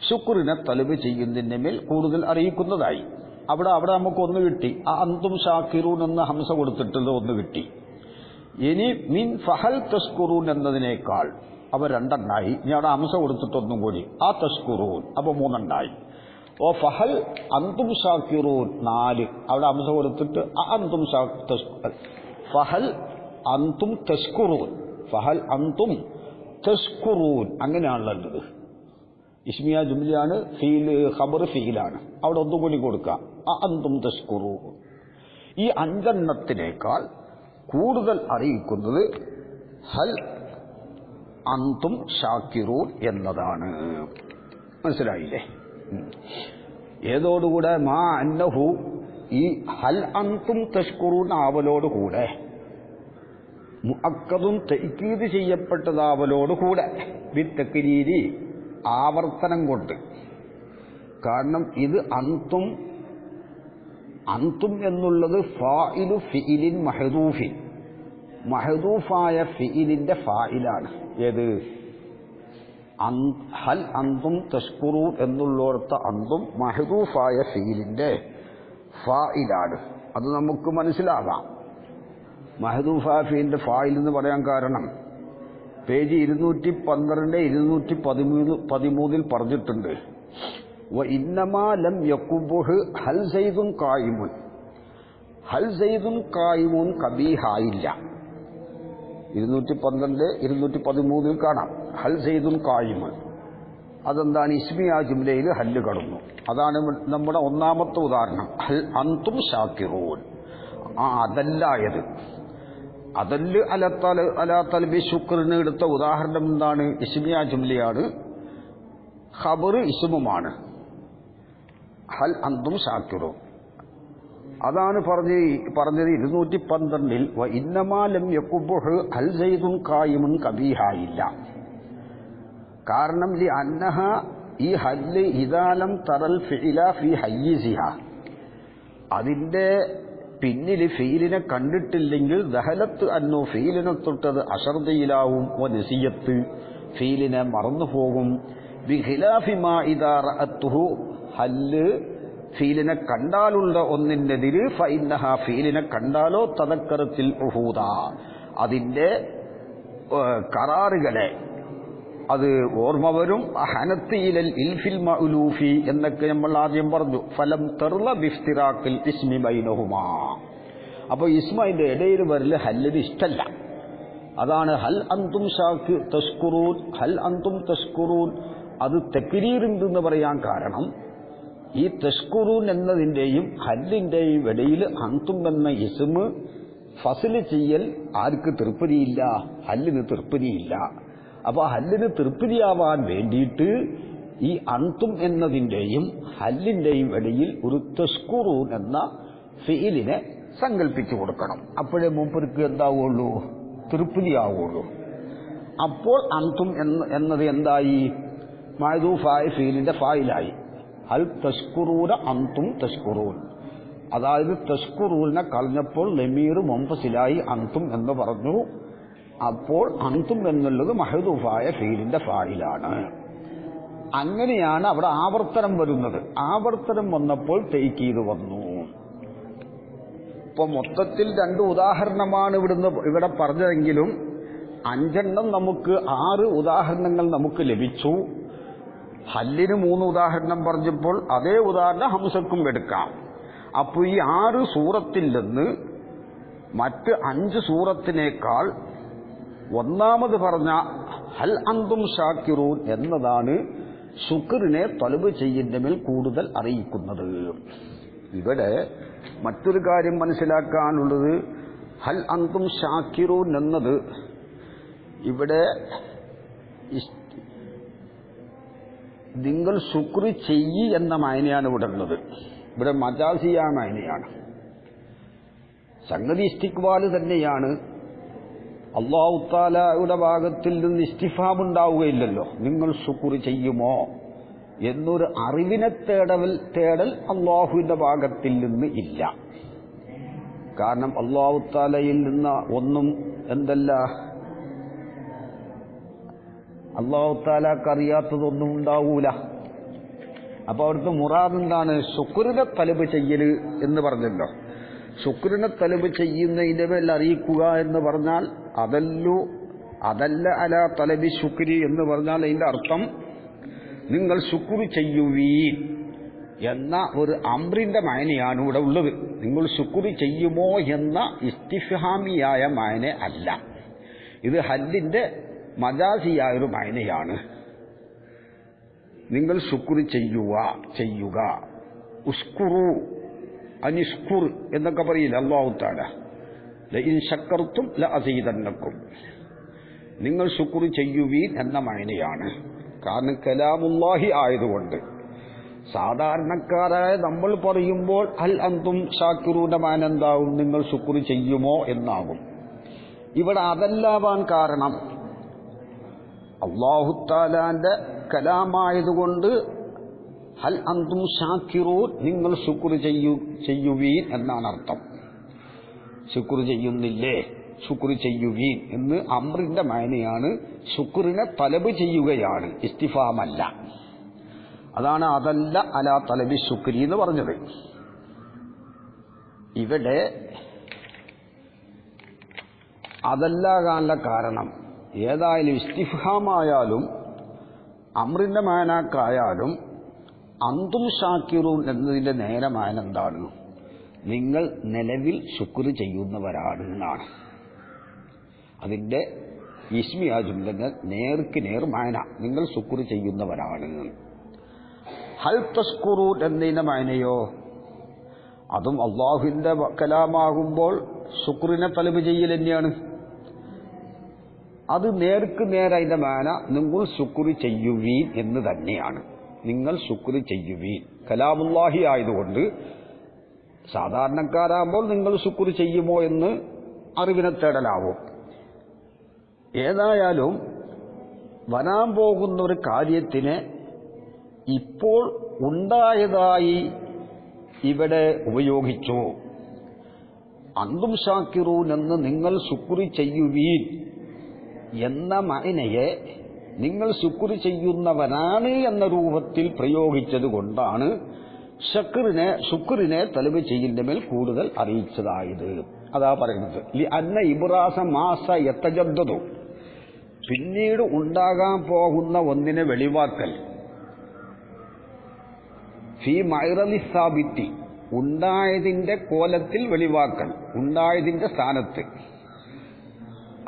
ശുക്രിനെ തലബ് ചെയ്യുന്നതിന്റെ മേൽ കൂടുതൽ അറിയിക്കുന്നതായി. അവിടെ നമുക്ക് ഒന്ന് കിട്ടി. ആ അന്തും ഷാക്കിറൂൻ എന്ന ഹംസ കൊടുത്തിട്ടുള്ളത് ഒന്ന് കിട്ടി. ഇനി മിൻ ഫഹൽ തഷ്കുറൂൻ എന്നതിനേക്കാൾ അവ രണ്ടെണ്ണായി. ഇനി അവിടെ ഹംസ കൊടുത്തിട്ടൊന്നും കൂടി ആ തഷ്കുറൂൻ, അപ്പൊ 3 ഉണ്ടായി. ഓ ഫഹൽ അന്തും ഷാക്കിറൂൻ 4, അവിടെ ഹംസ കൊടുത്തിട്ട് അന്തും ഫഹൽ അന്തും തഷ്കുറൂൻ, ഫഹൽ അന്തും തഷ്കുറൂൻ. അങ്ങനെയാണുള്ളത്. ഇസ്മിയ ജുംലയാണ്, ഫീൽ ഖബർ ഫീലാണ്. അവിടെ ഒന്നും കൂടി കൊടുക്കാം. അന്തും തഷ്കുറൂൻ. ഈ 5 എണ്ണത്തിനേക്കാൾ കൂടുതൽ അറിയിക്കുന്നത് ഹൽ അന്തും ഷാക്കിറൂൻ എന്നതാണ്. മനസ്സിലായില്ലേ? ഏതോടുകൂടെ മാ അന്നഹു, ഈ ഹൽ അന്തും തഷ്കുറൂൻ ആവലോടുകൂടെ, മുഅക്കദും തഅക്കീദ് ചെയ്യപ്പെട്ടതാവലോടുകൂടെ, ബിത്തക്രീരി ആവർത്തനം കൊണ്ട്. കാരണം ഇത് അന്തും എന്നുള്ളത് ഫായിലു ഫിഇലിൻ മഹദൂഫിൻ, മഹദൂഫായ ഫിഇലിന്റെ ഫായിലാണ്. ഏത്? ഹൽ അന്തും തഷ്കുറൂൻ എന്നുള്ളോർത്ത അന്തും മഹദൂഫായ ഫീലിന്റെ ഫായിലാണ്. അത് നമുക്ക് മനസ്സിലാകാം. മഹദൂഫായ ഫീലിന്റെ ഫായിൽ എന്ന് പറയാൻ കാരണം പേജ് 212 213 പറഞ്ഞിട്ടുണ്ട്. വഇന്നമാ ലം യഖുബുഹു ഹൽ സൈദുൻ ഖായിമുൻ, ഹൽ സൈദുൻ ഖായിമുൻ കബീഹായില്ല. 212 213 കാണാം. ഹൽ സൈദുൻ ഖായിമുൻ. അതെന്താണ്? ഇസ്മിയ ജുംലയിൽ ഹല്ല് കടന്നു. അതാണ് നമ്മുടെ ഒന്നാമത്തെ ഉദാഹരണം. ഹൽ അന്തും ഷാക്കിറൂൻ. അതല്ലായത് അതല്ല് അലാ തൽബി ശുക്രിന് എടുത്ത ഉദാഹരണം എന്താണ്? ഇസ്മിയ ജുംലയാണ്, ഖബർ ഇസ്മുമാണ്. ഹൽ അന്തും ഷാക്കിറൂൻ. അതാണ് പറഞ്ഞത് 212 വഇന്നമാ ലം യഖുബുഹു ഹൽ സൈദുൻ ഖായിമുൻ കബീഹായില്ല. കാരണം ലി അന്നഹ, ഈ ഹല്ല് ഇദാ ലം തറൽ ഫിഇല ഫി ഹയ്യിസിഹ, അതിന്റെ പിന്നിൽ ഫീലിനെ കണ്ടിട്ടില്ലെങ്കിൽ ദഹലത്ത് അന്നു, ഫീലിനെ തൊട്ടത് അശർദയിലാവും. വനസിയത്ത്, ഫീലിനെ മറന്നുപോകും. ബിഖിലാഫി മാ ഇദാ റഅത്തുഹു, ഹല്ല് ഫീലിനെ കണ്ടാലുള്ള ഒന്നിനെതിര് ഫഇന്നഹ, ഫീലിനെ കണ്ടാലോ തദക്കറത്തിൽ ഉഹൂദ, അതിന്റെ കരാറുകളെ അത് ഓർമ്മ വരും. ഹനത്തിയിലൽ ഇൽഫിൽ മഅലൂഫി എന്നൊക്കെ നമ്മൾ ആദ്യം പറഞ്ഞു. ഫലം തർല ബിഫ്തിറാഖിൽ ഇസ്മി ബൈനഹുമാ. അപ്പോൾ ഇസ്മ അതിന്റെ ഇടയിൽ വരല് ഹല്ലിന് ഇഷ്ടല്ല. അതാണ് ഹൽ അന്തും തഷ്കുറൂൻ, ഹൽ അന്തും തഷ്കുറൂൻ. അത് തെക്രീറുണ്ടെന്ന് പറയാൻ കാരണം ഈ തഷ്കുറൂൻ എന്നതിൻ്റെയും ഹല്ലിൻ്റെയും ഇടയിൽ അന്തും എന്ന ഇസ്മ് ഫസ്ല് ചെയ്യൽ ആർക്ക് തൃപ്തിയില്ല? ഹല്ലിന് തൃപ്തിയില്ല. അപ്പൊ ഹല്ലിന് തൃപ്തിയാവാൻ വേണ്ടിയിട്ട് ഈ അന്തും എന്നതിൻ്റെയും ഹല്ലിൻ്റെയും ഇടയിൽ ഒരു തഷ്കുറൂൻ എന്ന ഫീലിനെ സങ്കല്പിച്ചു കൊടുക്കണം. അപ്പോഴേ മൂപ്പർക്ക് എന്താവുള്ളൂ? തൃപ്തിയാവുള്ളൂ. അപ്പോൾ അന്തും എന്നത് എന്തായി? മഅ്ദൂഫായ ഫീലിന്റെ ഫായിലായി. ഹൽ തഷ്കുറൂന അന്തും തഷ്കുറൂൻ. അതായത് തഷ്കുറൂനെ കളഞ്ഞപ്പോൾ ലമീർ മുൻഫസിലായി അന്തും എന്ന് പറഞ്ഞു. അപ്പോൾ അന്തും എന്നുള്ളത് മഹ്ദൂഫായ ഫീലിന്റെ ഫായിലാണ്. അങ്ങനെയാണ് അവിടെ ആവർത്തനം വരുന്നത്. ആവർത്തനം വന്നപ്പോൾ തൗക്കീദ് വന്നു. ഇപ്പൊ മൊത്തത്തിൽ 2 ഉദാഹരണമാണ് ഇവിടെ പറഞ്ഞതെങ്കിലും 5 നമുക്ക് 6 ഉദാഹരണങ്ങൾ നമുക്ക് ലഭിച്ചു. ഹല്ലിന് 3 ഉദാഹരണം പറഞ്ഞപ്പോൾ അതേ ഉദാഹരണം ഹംസക്കും എടുക്കാം. അപ്പോൾ ഈ 6 സൂറത്തിൽ നിന്ന് മറ്റ് 5 സൂറത്തിനേക്കാൾ ഒന്നാമത് പറഞ്ഞ ഹൽ അന്തും ഷാക്കിറൂൻ എന്നതാണ് ശുക്റിനെ തലബ് ചെയ്യുന്നതിൽ കൂടുതൽ അറിയിക്കുന്നത്. ഇവിടെ മറ്റൊരു കാര്യം മനസ്സിലാക്കാനുള്ളത്, ഹൽ അന്തും ഷാക്കിറൂൻ എന്നത് ഇവിടെ നിങ്ങൾ ശുക്ർ ചെയ്യ് എന്ന മൈനയാണ് ഇവിടെ ഉള്ളത്. ഇവിടെ മജാസിയ മൈനയാണ്. സംഗതി ഇസ്തിഖ്ബാല് തന്നെയാണ്. അല്ലാഹു തആലയുടെ ഭാഗത്തിൽ നിന്ന് ഇസ്തിഫാം ഉണ്ടാവുകയില്ലല്ലോ. നിങ്ങൾ ശുക്ർ ചെയ്യുമോ എന്നൊരു അറിവിനെ തേടൽ അല്ലാഹുവിന്റെ ഭാഗത്തിൽ നിന്ന് ഇല്ല. കാരണം അല്ലാഹു തആലയിൽ നിന്ന് ഒന്നും എന്തല്ല, അല്ലാഹു തആലക്ക് അറിയാത്തതൊന്നും ഉണ്ടാവൂല. അപ്പൊ അവിടുത്തെ മുറാദ് എന്താണ്? ശുക്രിനെ തലബ് ചെയ്യല് എന്ന് പറഞ്ഞല്ലോ. ശുക്രിനെ തലബ് ചെയ്യുന്നതിന്റെ മേൽ അറിയിക്കുക എന്ന് പറഞ്ഞാൽ അതല്ല അല തലബി ശുക്രി എന്ന് പറഞ്ഞാൽ അതിന്റെ അർത്ഥം നിങ്ങൾ ശുക്ർ ചെയ്യുവീൻ എന്ന ഒരു അംറിന്റെ മായനയാണ് ഇവിടെ ഉള്ളത്. നിങ്ങൾ ശുക്ർ ചെയ്യുമോ എന്ന ഇസ്തിഫ്ഹാമിയായ മായന അല്ല. ഇത് ഹല്ലിന്റെ മജാസിയായൊരു മായനയാണ്. നിങ്ങൾ ശുക്ർ ചെയ്യുക. ഉസ്കുറു അനിഷ്കുർ എന്നൊക്കെ പറയില്ല അല്ലാഹു തആല. ലഇൻ ശക്കർതും ലഅസീദന്നക്കും. നിങ്ങൾ ശുക്ർ ചെയ്യുവീൻ എന്ന മായനയാണ്. കാരണം കലാമുല്ലാഹി ആയതുകൊണ്ട്. സാധാരണക്കാരായ നമ്മൾ പറയുമ്പോൾ ഹൽ അന്തും ഷാക്കിറൂന്റെ മാന എന്താവും? നിങ്ങൾ ശുക്ർ ചെയ്യുമോ എന്നാകും. ഇവിടെ അതല്ലാവാൻ കാരണം അല്ലാഹു തആലാന്റെ കലാമായതുകൊണ്ട് ഹൽ അന്തും ഷാക്കിറൂൻ, നിങ്ങൾ ശുക്ർ ചെയ്യുവീൻ എന്നാണ് അർത്ഥം. ശുക്ർ ചെയ്യുന്നില്ലേ, ശുക്ർ ചെയ്യുവീൻ എന്ന് അമ്രിന്റെ മായനയാണ്. ശുക്രിനെ തലബ് ചെയ്യുകയാണ്, ഇസ്തിഫാമല്ല. അതാണ് അതല്ല അലാ തലബി ശുക്രി എന്ന് പറഞ്ഞത്. ഇവിടെ അതല്ലാകാനുള്ള കാരണം ഏതായാലും ഇസ്തിഫാമായാലും അമ്രിന്റെ മാനാക്കായാലും അന്തും ഷാക്കിറൂൻ എന്നതിന്റെ നേരെ മാന എന്താണ്? നിങ്ങൾ നിലവിൽ ശുക്ർ ചെയ്യുന്നവരാണ് എന്നാണ്. അതിന്റെ ഇസ്മിയ ജുംലന്റെ നേർക്ക് നേർ മാന നിങ്ങൾ ശുക്ർ ചെയ്യുന്നവരാണ്. ഹൽ തഷ്കുറൂൻ എന്നതിന്റെ മാനയോ അതും അള്ളാഹുവിന്റെ കലാമാകുമ്പോൾ ശുക്രിനെ തലബ് ചെയ്യൽ തന്നെയാണ്. അത് നേർക്ക് നേരെ അതിന്റെ മാന നിങ്ങൾ ശുക്ർ ചെയ്യുവീൻ എന്ന് തന്നെയാണ്. നിങ്ങൾ ശുക്ർ ചെയ്യുവീൻ കലാമുല്ലാഹി ആയതുകൊണ്ട് സാധാരണക്കാരാകുമ്പോൾ നിങ്ങൾ ശുക്ർ ചെയ്യുമോ എന്ന് അറിവിനെ തേടലാവും. ഏതായാലും വരാൻ പോകുന്ന ഒരു കാര്യത്തിനെ ഇപ്പോൾ ഉണ്ടായതായി ഇവിടെ ഉപയോഗിച്ചു. അന്തും ഷാക്കിറൂൻ എന്ന് നിങ്ങൾ ശുക്ർ ചെയ്യുവീൻ എന്ന മഅനയെ നിങ്ങൾ ശുക്ർ ചെയ്യുന്നവനാണ് എന്ന രൂപത്തിൽ പ്രയോഗിച്ചത് കൊണ്ടാണ് ശുക്രിനെ തലബ് ചെയ്യുന്നതിന്റെ മേൽ കൂടുതൽ അറിയിച്ചതായത്. അതാ പറയുന്നത് അന്ന ഇബ്രാസ മാസ യതജദ്ദദു, പിന്നീട് ഉണ്ടാകാൻ പോകുന്ന ഒന്നിനെ വെളിവാക്കൽ, ഫീ മഅറലി സാബിത്തി, ഉണ്ടായതിന്റെ കോലത്തിൽ വെളിവാക്കൽ, ഉണ്ടായതിന്റെ സ്ഥാനത്ത്.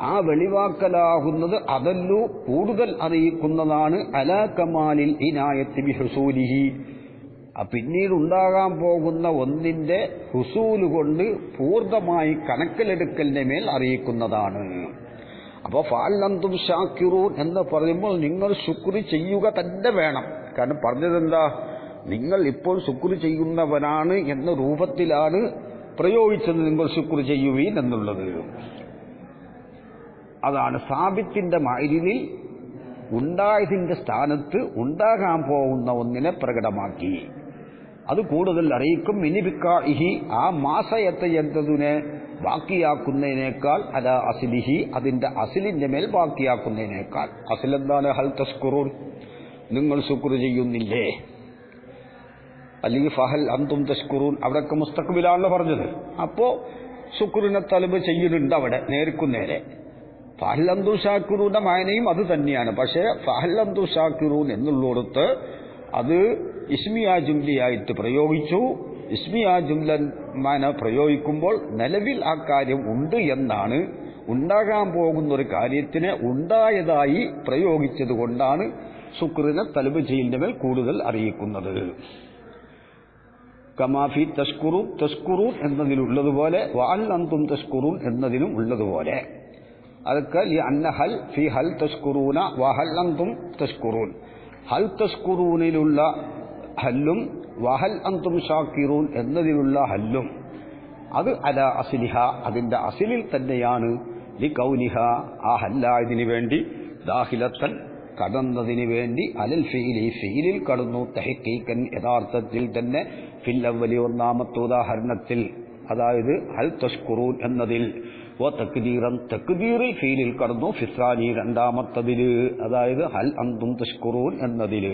ആ വെളിവാക്കലാകുന്നത് അതല്ലു കൂടുതൽ അറിയിക്കുന്നതാണ് അലാ കമാലിൽ ഇനായത്തി ബിഹുസൂലിഹി, പിന്നീട് ഉണ്ടാകാൻ പോകുന്ന ഒന്നിന്റെ ഹുസൂല് കൊണ്ട് പൂർണ്ണമായി കണക്കിലെടുക്കലിന്റെ മേൽ അറിയിക്കുന്നതാണ്. അപ്പോൾ ഫഅല്ലന്തും ഷാക്കിറൂൻ എന്ന് പറയുമ്പോൾ നിങ്ങൾ ശുക്ർ ചെയ്യുക തന്നെ വേണം. കാരണം പറഞ്ഞതെന്താ, നിങ്ങൾ ഇപ്പോൾ ശുക്ർ ചെയ്യുന്നവനാണ് എന്ന രൂപത്തിലാണ് പ്രയോഗിച്ചത്, നിങ്ങൾ ശുക്ർ ചെയ്യുവീൻ എന്നുള്ളത്. അതാണ് സാബിത്തിന്റെ മഅരിനിൽ ഉണ്ടായതിന്റെ സ്ഥാനത്ത് ഉണ്ടാകാൻ പോകുന്ന ഒന്നിനെ പ്രകടമാക്കി. അത് കൂടുതൽ അറിയിക്കും. മിനിബിക്കാഹി, ആ മാസയത്തെ എന്നതിനെ ബാക്കിയാക്കുന്നതിനേക്കാൾ അല അസിലിഹി, അതിന്റെ അസിലിന്റെ മേൽ ബാക്കിയാക്കുന്നതിനേക്കാൾ. അസിലെന്താണ്? ഹൽ തസ്കുറൂൻ, നിങ്ങൾ ശുക്ർ ചെയ്യുന്നില്ലേ? അല്ലെങ്കിൽ ഫഹൽ അന്തും തസ്കുറൂൻ, അവിടെയൊക്കെ മുസ്തഖ്ബിലാണല്ലോ പറഞ്ഞത്. അപ്പോ ശുക്രിനെ തലബ് ചെയ്യുന്നുണ്ട് അവിടെ നേർക്കുനേരെ. ഫഹൽ അന്തും ഷാക്കിറൂന്റെ മായനയും അത് തന്നെയാണ്. പക്ഷേ ഫഹൽ അന്തും ഷാക്കിറൂൻ എന്നുള്ളിടത്ത് അത് ഇസ്മിയ ജുംലയായിട്ട് പ്രയോഗിച്ചു. ഇസ്മിയ ജുംല മാന പ്രയോഗിക്കുമ്പോൾ നിലവിൽ ആ കാര്യം ഉണ്ട് എന്നാണ്, ഉണ്ടാകാൻ പോകുന്ന ഒരു കാര്യത്തിനെ ഉണ്ടായതായി പ്രയോഗിച്ചത് കൊണ്ടാണ് ശുക്രിനെ തലബ് ചെയ്യലിന്റെ മേൽ കൂടുതൽ അറിയിക്കുന്നത്. കമാഫി തസ്കുറൂൻ, തസ്കുറൂൻ എന്നതിലുള്ളതുപോലെ വഅൽ അന്തും തസ്കുറൂൻ എന്നതിലും ഉള്ളതുപോലെ. അതൊക്കെ അന്ന ഹൽ ഫി ഹൽ തസ്കുറൂന വഹൽ അന്തും തസ്കുറൂൻ, ഹൽ തസ്കുറൂനിലുള്ള ഹല്ലും വഹൽ അന്തും ഷാക്കിറൂൻ എന്നതിലുള്ള ഹല്ലും അത് അല അസിലിഹ, അതിന്റെ അസിലിൽ തന്നെയാണ്. ലി കൗനിഹ, ആ ഹല്ലായതിനു വേണ്ടി, ദാഖിലത്തൻ കടന്നതിന് വേണ്ടി, അലൽ ഫീലി, ഫീലിൽ കടന്നു, തഹ്ഖീഖൻ യഥാർത്ഥത്തിൽ തന്നെ, ഫിൽ അവ്വലി ഒന്നാമത്തെ ഉദാഹരണത്തിൽ, അതായത് ഹൽ തസ്കുറൂൻ എന്നതിൽ, വ തക്ദീറൻ തക്ദീറിൽ ഫീലിൽ കടന്നു, ഫിസ്സാനി രണ്ടാമത്തതിൽ, അതായത് ഹൽ അന്തും തസ്കുറൂൻ എന്നതിൽ.